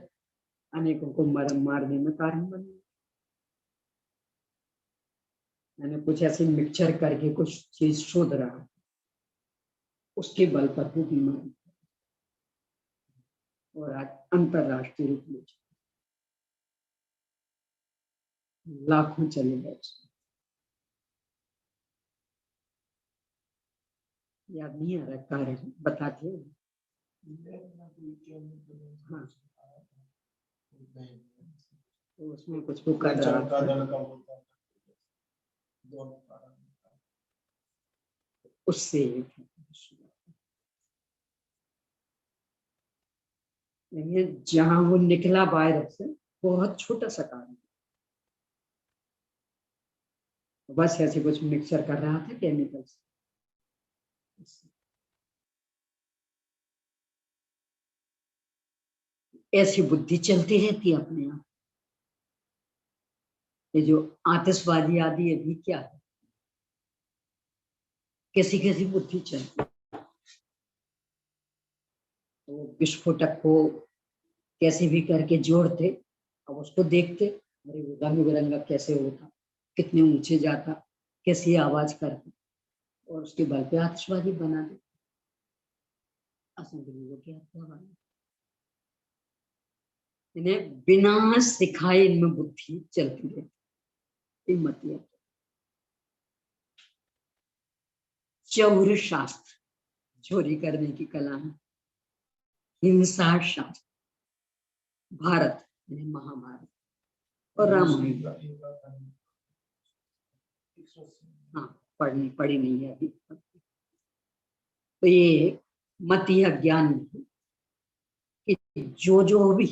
अनेकों को मारने में कारण बने। मैंने कुछ ऐसे मिक्सचर करके कुछ चीज शोध रहा, उसके बल पर वो बीमारी और आज अंतरराष्ट्रीय रूप में लाखों चले गए। याद नहीं आ रहा कार्य, बताते हैं। हाँ, तो उसमें कुछ वो कर रहा था, उससे जहां वो निकला वायरस बहुत छोटा सा कारण, बस ऐसे कुछ मिक्सचर कर रहा था केमिकल्स। ऐसी बुद्धि चलती रहती है अपने आप। ये जो आतिशबाजी आदि है भी क्या है, कैसी कैसी बुद्धि चलती है। तो विस्फोटक को कैसे भी करके जोड़ते, अब उसको देखते, अरे वो रंग बिरंगा कैसे होता, कितने ऊंचे जाता, कैसी आवाज करता, और उसके बल पे आतिशबाजी बना दे। असंख्य लोगों की हत्या वाली, इन्हें बिना सिखाए इनमें बुद्धि चलती रहती। मतलब चौर शास्त्र, चोरी करने की कला है। हिंसा शास्त्र, भारत यानी महाभारत और रामायण। हाँ, पढ़ी नहीं है अभी। तो ये मत यह ज्ञान कि जो भी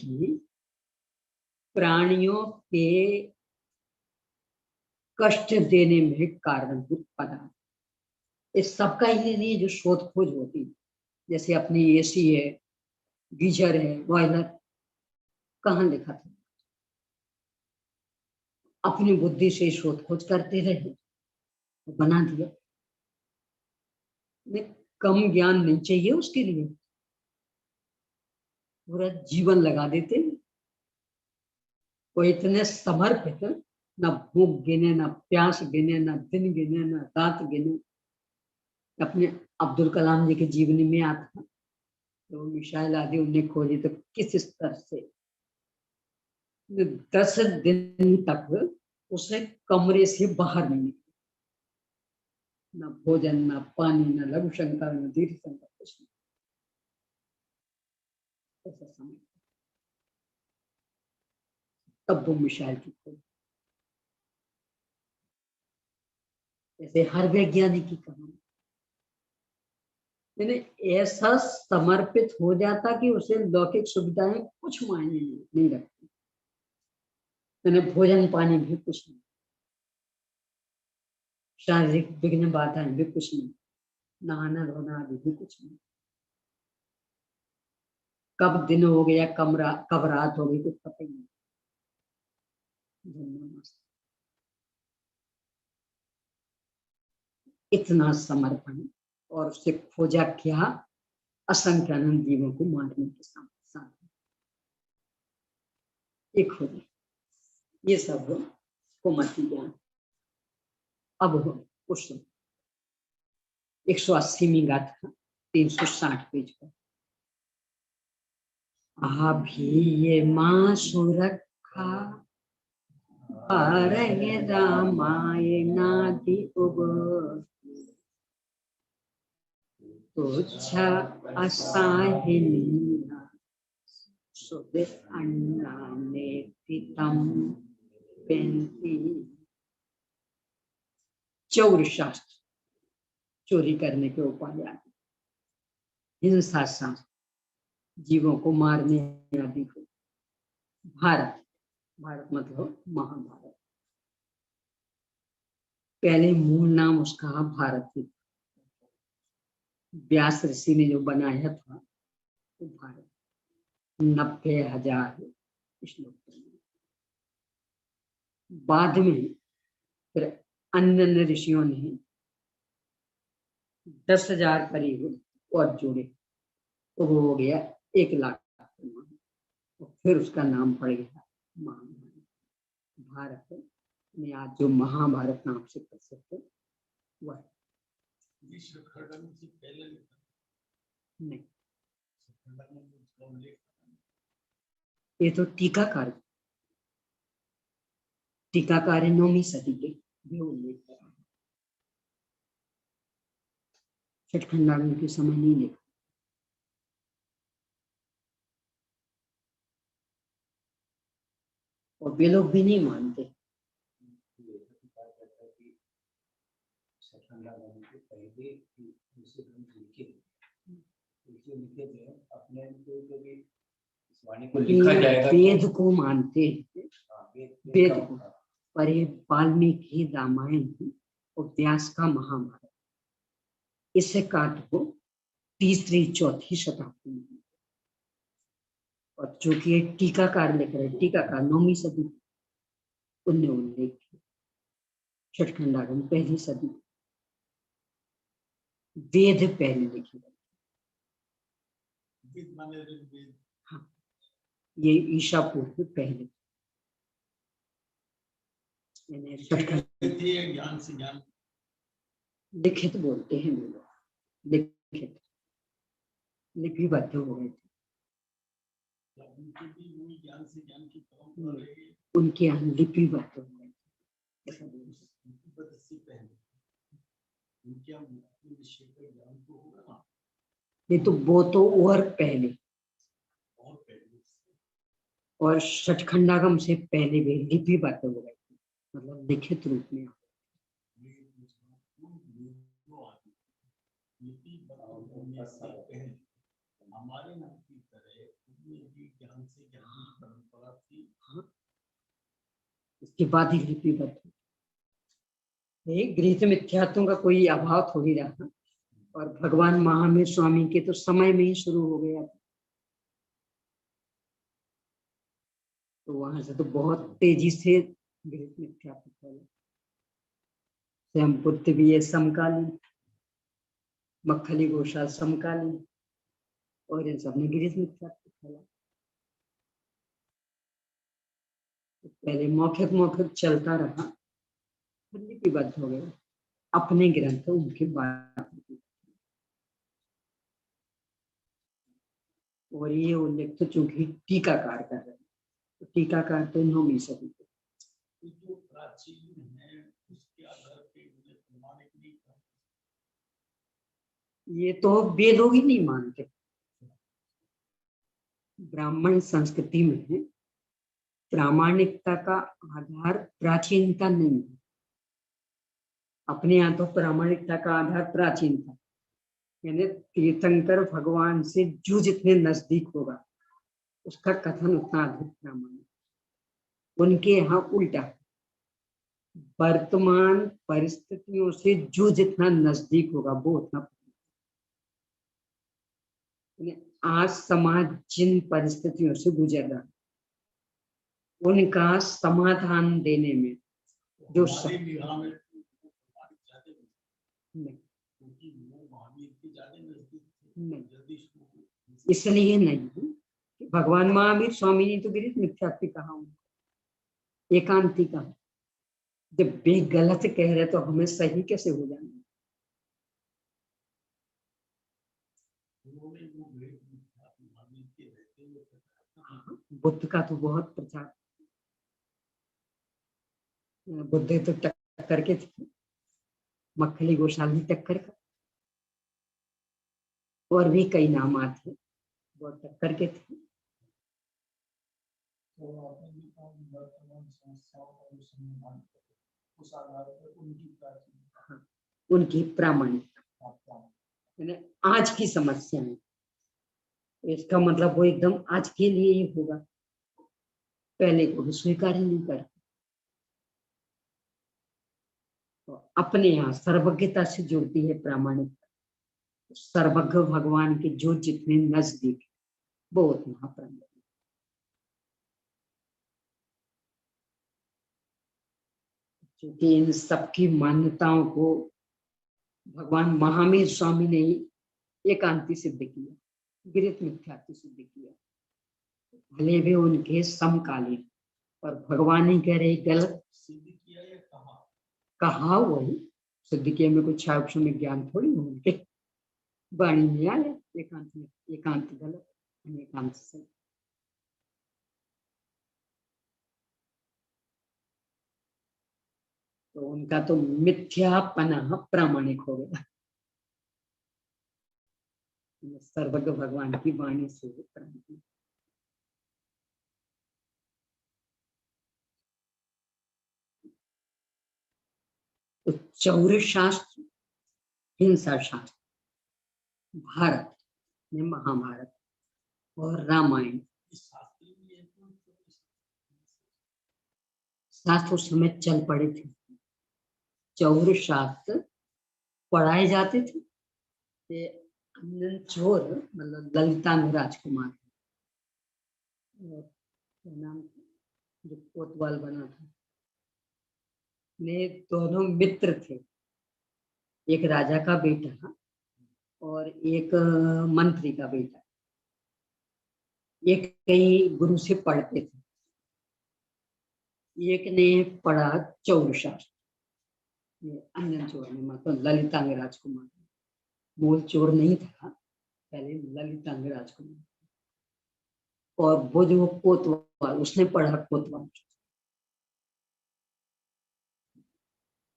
प्राणियों के कष्ट देने में कारणभूत पदार्थ, इस सबका ही नहीं जो शोध खोज होती, जैसे अपनी एसी है, गीजर है, बॉयलर, कहाँ लिखा था? अपनी बुद्धि से शोध खोज करते रहे, बना दिया। कम ज्ञान नहीं चाहिए उसके लिए, पूरा जीवन लगा देते। वो इतने समर्पित, न भूख गिने, न प्यास गिने, न दिन गिने, न रात गिने। अपने अब्दुल कलाम जी के जीवनी में आता, तो मिसाइल आदि उन्हें खोजी, तो किस स्तर से 10 दिन तक उसे कमरे से बाहर नहीं निकले, न भोजन, न पानी, न लघु शंकर, न दीर्घ शंकर, कुछ नहीं। ऐसा समय तब वो मिसाइल की खोज। ऐसे हर वैज्ञानिक की कहानी, मैंने ऐसा समर्पित हो जाता कि उसे लौकिक सुविधाएं कुछ मायने नहीं रखती। मैंने भोजन पानी भी कुछ नहीं, शारीरिक विघ्न बाधाएं भी कुछ नहीं, नहाना धोना आदि भी कुछ नहीं। कब दिन हो गया, कब रात हो गई, कुछ पता ही नहीं। इतना समर्पण, और उससे खोजा क्या? असंख्य अनंत जीवों को मारने के साथ एक खोजा। ये सब कुमति ज्ञान। अब हो कुछ 180वीं गाथा 360 पेज पर। अभी माँ सुरक्षा रामायणादि उब तुच्छ असाहिनी सुदित अन्नाने तितम पेंती। चौर शास्त्र, चोरी करने के उपाय आदि। हिंसा शास्त्र, जीवों को मारने आदि को। भारत, भारत मतलब महाभारत। पहले मूल नाम उसका भारत ही, व्यास ऋषि ने जो बनाया था वो भारत। 90,000 श्लोक। बाद में फिर अन्य ऋषियों ने 10,000 करीब और जोड़े, तो वो हो गया 1,00,000। तो फिर उसका नाम पड़ गया महाभारत। भारत में आज जो महाभारत नाम से प्रसिद्ध वह नहीं। ये तो टीकाकार 9वीं सदी के भी उल्लेख कर रहे हैं। छठखंडागम के समय नहीं लिखा। और वे लोग भी नहीं मानते। वेद को मानते हैं, वेद को, पर ये वाल्मीकि रामायण और व्यास का महाभारत, इसे काट को 3री 4थी शताब्दी में, और चूंकि ये टीकाकार लिख रहे, टीकाकार 9वीं सदी, उनने उल्लेख किया छठखंडागम पहली सदी, वेद पहले लिखे गए। वेद माने ऋग्वेद। हाँ, ये ईशा पूर्व पहले, थे ज्ञान से ज्ञान, लिखित बोलते हैं लोग, लिखित लिपिबद्ध हो गए थे। उनके भी वही ज्ञान से ज्ञान की परंपरा रही, उनके यहाँ लिपिबद्ध हो गए थे, ऐसा बोल सकते हैं। लिपिबद्ध से पहले उनके यहाँ विषय का ज्ञान तो होगा ना, ये तो वो तो और पहले, और पहले और छठखंडागम से पहले भी लिपिबद्ध हो गए थे, मतलब लिखित रूप में। हमारे नाम की तरह उनमें भी ज्ञान से ज्ञान की परंपरा थी। इसके बाद ही लिपिबद्ध। गृहीत मिथ्यात्वों का कोई अभाव थोड़ी रहा, और भगवान महावीर स्वामी के तो समय में ही शुरू हो गया, तो वहां से तो बहुत तेजी से गृहीत मिथ्यात्व फैला। स्वयं बुद्ध भी ये समकालीन, मक्खली घोषाल समकालीन, और इन सब ने गृहीत मिथ्यात्व फैला। तो पहले मौखिक मौखिक चलता रहा, फिर लिपिबद्ध हो गया अपने ग्रंथ उनके बाद। और ये उल्लेख तो चूंकि टीकाकार कर रहे हैं, तो टीकाकार तो 9वीं सदी के, जो प्राचीन है उसके आधार पे उन्हें प्रमाणित नहीं करते। ये तो वे लोग ही नहीं मानते। ब्राह्मण संस्कृति में प्रामाणिकता का आधार प्राचीनता नहीं है। अपने यहाँ तो प्रामाणिकता का आधार प्राचीनता, यानी तीर्थंकर भगवान से जो जितने नजदीक होगा उसका कथन उतना अधिक प्रामाणिक। उनके यहाँ उल्टा, वर्तमान परिस्थितियों से जो जितना नजदीक होगा वो उतना। आज समाज जिन परिस्थितियों से गुजर रहा, उनका समाधान देने में जो इसलिए नहीं, भगवान महावीर स्वामी ने तो गृहीत मिथ्यात्व कहा, एकांती कहा। जब वे गलत कह रहे तो हमें सही कैसे हो जाएंगे? बुद्ध का तो बहुत प्रचार, बुद्ध तो टक्कर के थे, मक्खली गोशाली टक्कर का, और भी कई नाम आते बहुत टक्कर के थे। उनकी प्रामाणिकता आज की समस्या है, इसका मतलब वो एकदम आज के लिए ही होगा, पहले को भी स्वीकार ही नहीं कर। तो अपने यहाँ सर्वज्ञता से जुड़ती है प्रामाणिकता, सर्वज्ञ भगवान के जो जितने नजदीक वो उतना प्रामाणिक। क्योंकि इन सबकी मान्यताओं को भगवान महावीर स्वामी ने ही एकांती सिद्ध किया, गृहीत मिथ्यात्व सिद्ध किया, भले भी उनके समकालीन, और भगवान ही कह रहे गलत सिद्ध किया या कहा वही सिद्ध किया में कुछ छाप में ज्ञान थोड़ी हो, उनके वाणी में आया एकांत में, एकांत गलत, एकांत सही। तो उनका तो मिथ्यापना प्रामाणिक हो गया, सर्वज्ञ भगवान की वाणी से प्रामाणिक। तो चौर्य शास्त्र, हिंसा शास्त्र, भारत में महाभारत और रामायण, शास्त्र उस समय चल पड़े थे। चौर्य शास्त्र पढ़ाए जाते थे। चोर मतलब ललिता में राजकुमार, और क्या नाम था, जो कोतवाल बना था, ने दोनों मित्र थे, एक राजा का बेटा और एक मंत्री का बेटा। एक कहीं गुरु से पढ़ते थे, एक ने पढ़ा चौर शास्त्र, ये अंजन चोर ने, मतलब ललितांग राजकुमार, मूल चोर नहीं था, पहले ललितांग राजकुमार। और वो जो कोतवाल, उसने पढ़ा कोतवाल,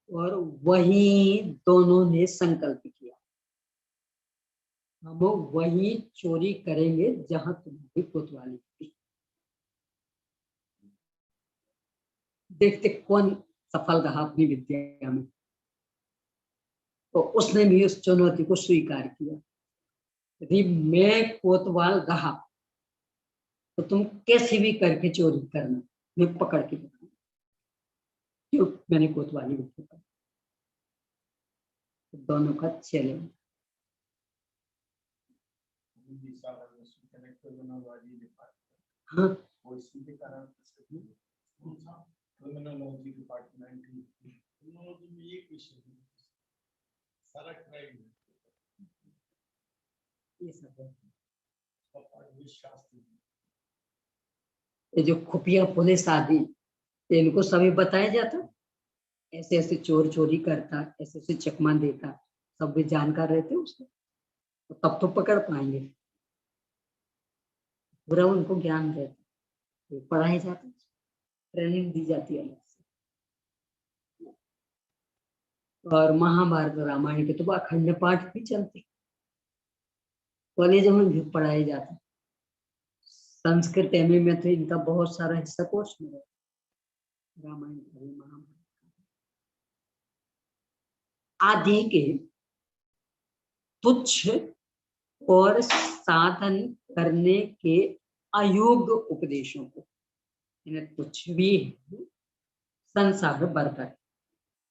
और वही दोनों ने संकल्प किया, हम वही चोरी करेंगे जहां तुम्हारी कोतवाली थी। देखते कौन सफल रहा अपनी विद्या में। तो उसने भी उस चुनौती को स्वीकार किया, यदि मैं कोतवाल रहा तो तुम कैसे भी करके चोरी करना, मैं पकड़ के रखूंगा, क्यों मैंने कोतवाली विद्या पढ़ी। तो दोनों का चैलेंज। हाँ, क्रिमिनोलॉजी डिपार्टमेंट में एक विषय है, सारा क्राइम ये सब है। शास्त्र ये जो खुफिया पुलिस आदि, इनको सभी बताया जाता, ऐसे ऐसे चोर चोरी करता, ऐसे ऐसे चकमा देता, सब भी जानकार रहते उसको, तो तब तो पकड़ पाएंगे। पूरा उनको ज्ञान रहता, ये पढ़ाया जाता, ट्रेनिंग दी जाती है अलग से। और महाभारत रामायण के तो अखंड पाठ भी चलते, कॉलेज में भी पढ़ाए जाते। संस्कृत एमए में तो इनका बहुत सारा हिस्सा कोर्स में रहता, रामायण का भी, महाभारत आदि के तुच्छ और साधन करने के अयोग्य उपदेशों को, इन्हें तुच्छ भी है, संसार बरकत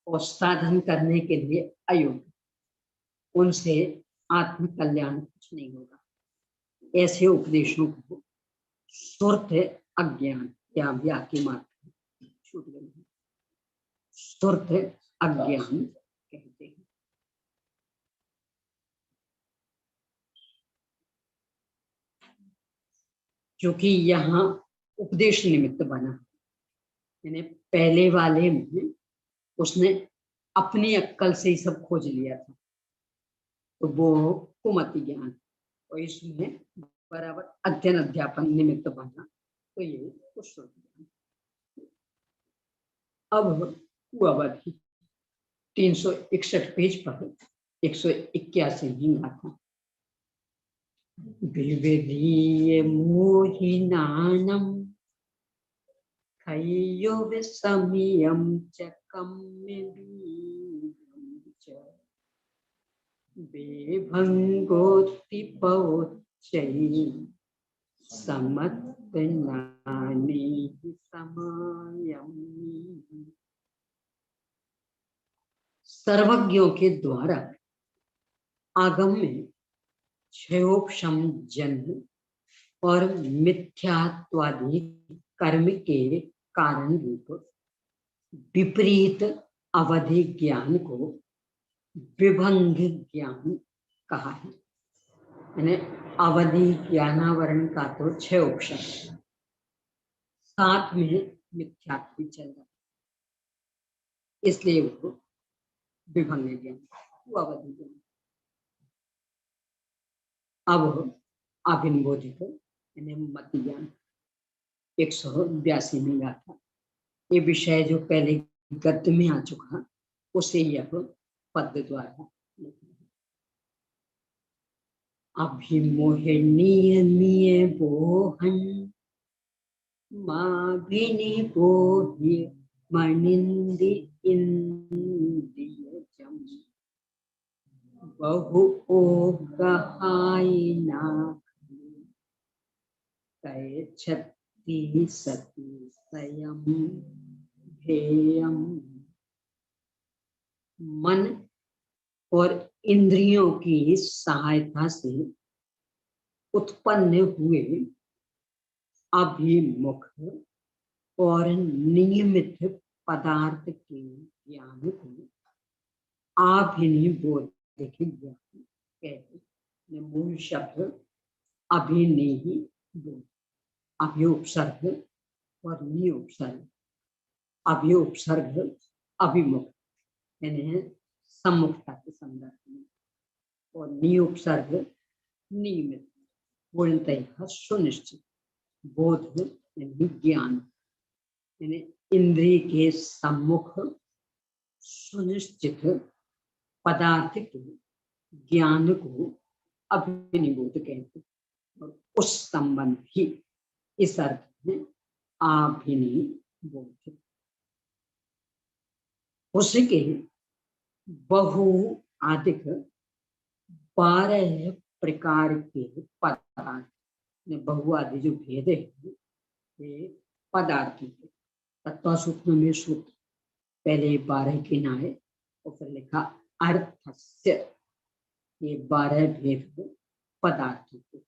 और साधन करने के लिए अयोग्य, उनसे आत्म कल्याण कुछ नहीं होगा। ऐसे उपदेशों को सुर्त अज्ञान, या भी आके मात्र छूट गई, सुर्त अज्ञान कहते हैं। क्योंकि यहाँ उपदेश निमित्त बना, यानी पहले वाले में उसने अपनी अक्कल से ही सब खोज लिया था, तो वो कुमति ज्ञान, और इसमें बराबर अध्ययन अध्यापन निमित्त बना, तो ये कुशल ज्ञान। अब अवधि 361 पेज पर 181 था। विविधीय मोहिनानम खयो विसमियम च कम्य बेभंगोत्तिपौच्चै समत्तनानि समायम्। सर्वज्ञों के द्वारा आगम में क्षयोपशम जन्म और मिथ्यात्वादी कर्म के कारण रूप विपरीत अवधि ज्ञान को विभंग ज्ञान कहा है। यानी अवधि ज्ञानावरण का तो क्षयोपशम, साथ में मिथ्यात्व चल रहा, इसलिए वो विभंग ज्ञान, वो अवधि ज्ञान। अब अभिनबोधित यानी मत ज्ञान 182 में गाथा, ये विषय जो पहले गद्य में आ चुका, उसे यह पद्य द्वारा अभिमोहिनीय बोहन माभिनिबोह्य मनिंदि इंद्रियजम बहु ओगहायिना कैच्छति सति स्वयं भेयम। मन और इंद्रियों की सहायता से उत्पन्न हुए अभिमुख और नियमित पदार्थ के ज्ञान को आभिनिबोधिक ज्ञान कहते हैं। मूल शब्द अभिनिही बोध, अभिउपसर्ग और निउपसर्ग। अभिउपसर्ग अभिमुख यानी सम्मुखता के संदर्भ में, और निउपसर्ग नियमित पूर्णतः सुनिश्चित, बोध यानी ज्ञान यानी इंद्रिय के सम्मुख सुनिश्चित पदार्थ के ज्ञान को अभिनिबोध कहते हैं। और उस संबंध ही इस अर्थ में आभिनिबोध। उसके बहुआदिक 12 प्रकार के पदार्थ, बहुआदि जो भेद है ये पदार्थ के। तत्व सूक्ष्म में सूत्र पहले 12 के नाए और फिर लिखा अर्थस्य, ये 12 भेद पदार्थ के।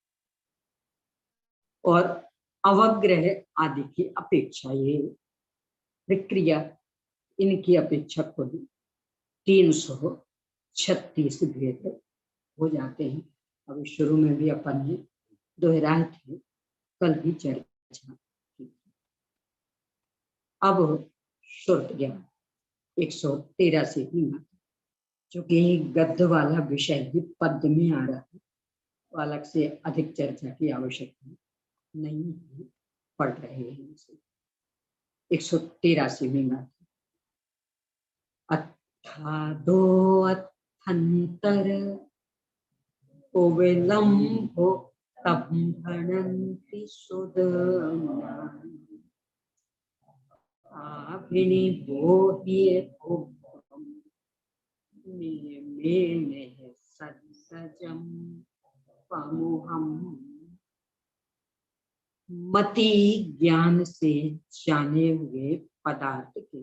और अवग्रह आदि की अपेक्षा ये विक्रिया, इनकी अपेक्षा को 336 भेद हो जाते हैं। अभी शुरू में भी अपन ने दोहराए थे, कल भी चर्चा की। अब श्रुत ज्ञान 113 से ही, चूंकि गद्य वाला विषय ही पद में आ रहा है तो अलग से अधिक चर्चा की आवश्यकता नहीं है, पढ़ रहे हैं इसे। 113 में अथादो अथंतर विलंबो तंभणन्ति सुदर्शनानि आभिनिबोध्य नियमेन सत्सजं पमुहम्। मति ज्ञान से जाने हुए पदार्थ के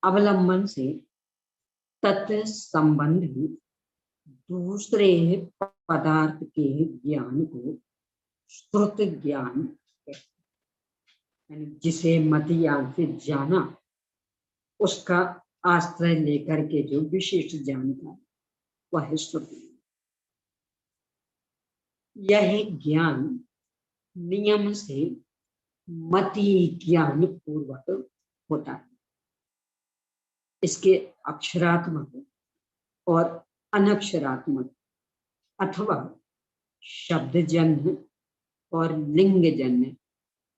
अवलंबन से तत्संबंधी दूसरे पदार्थ के ज्ञान को श्रुत ज्ञान कहते हैं। यानी जिसे मति ज्ञान से जाना, उसका आश्रय लेकर के जो विशेष जानकारी वह है श्रुत। यह ज्ञान नियम से मति ज्ञान पूर्वक होता है। इसके अक्षरात्मक और अनक्षरात्मक अथवा शब्दजन्य और लिंगजन्य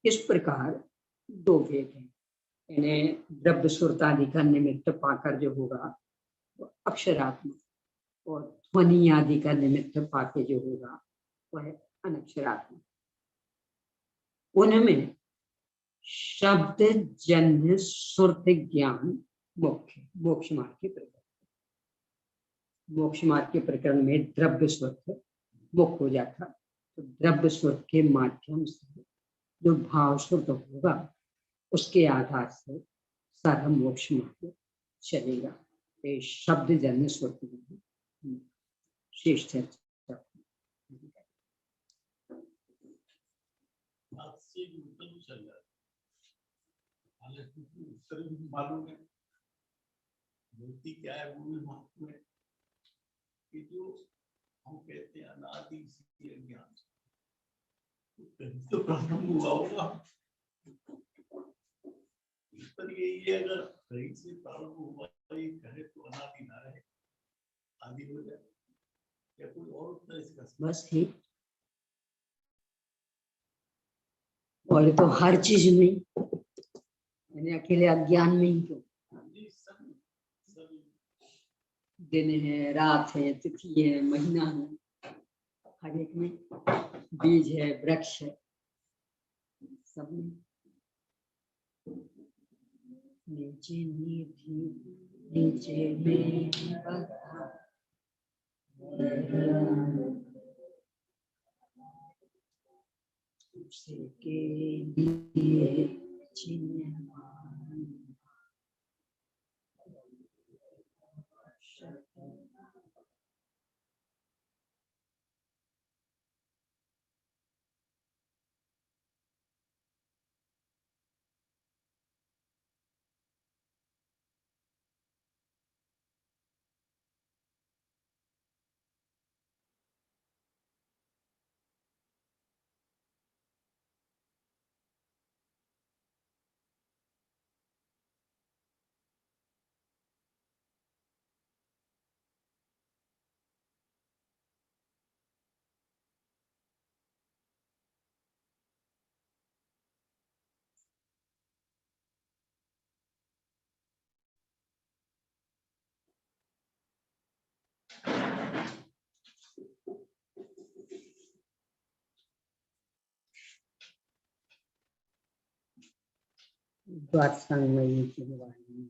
इस प्रकार 2 भेद हैं। इन्हें द्रव्य सुरतादि का निमित्त पाकर जो होगा वो अक्षरात्मक, और ध्वनि आदि का निमित्त पाके जो होगा वह अनक्षरात्मक। उनमें शब्दजन्य सुरत ज्ञान मुख्य मोक्ष मार्ग के प्रकरण। मोक्ष मार्ग के प्रकरण में द्रव्य स्वरूप मुक्त हो जाता, तो द्रव्य स्वरूप के माध्यम से जो भाव स्वरूप होगा उसके आधार से सारा मोक्ष मार्ग चलेगा। तो शब्द जन्य स्वरूप शेष चर्चा। उत्तर भी मालूम है, मूर्ति क्या है वो भी मालूम है कि जो हम कहते हैं अनादि ज्ञान तो प्रारंभ हुआ होगा। उत्तर यही है, अगर कहीं से प्रारंभ हुआ ये कहे तो अनादि ना रहे, आदि हो जाए, या कोई और उत्तर इसका? बस ही, और तो हर चीज में यानी अकेले अज्ञान में ही क्यों? दिन है, रात है, तिथि है, महीना है, हर एक में बीज है, वृक्ष है, सब में। नीचे निधि नीचे में बता के लिए चिन्हवान त्वत्संगमयी चिरवाणी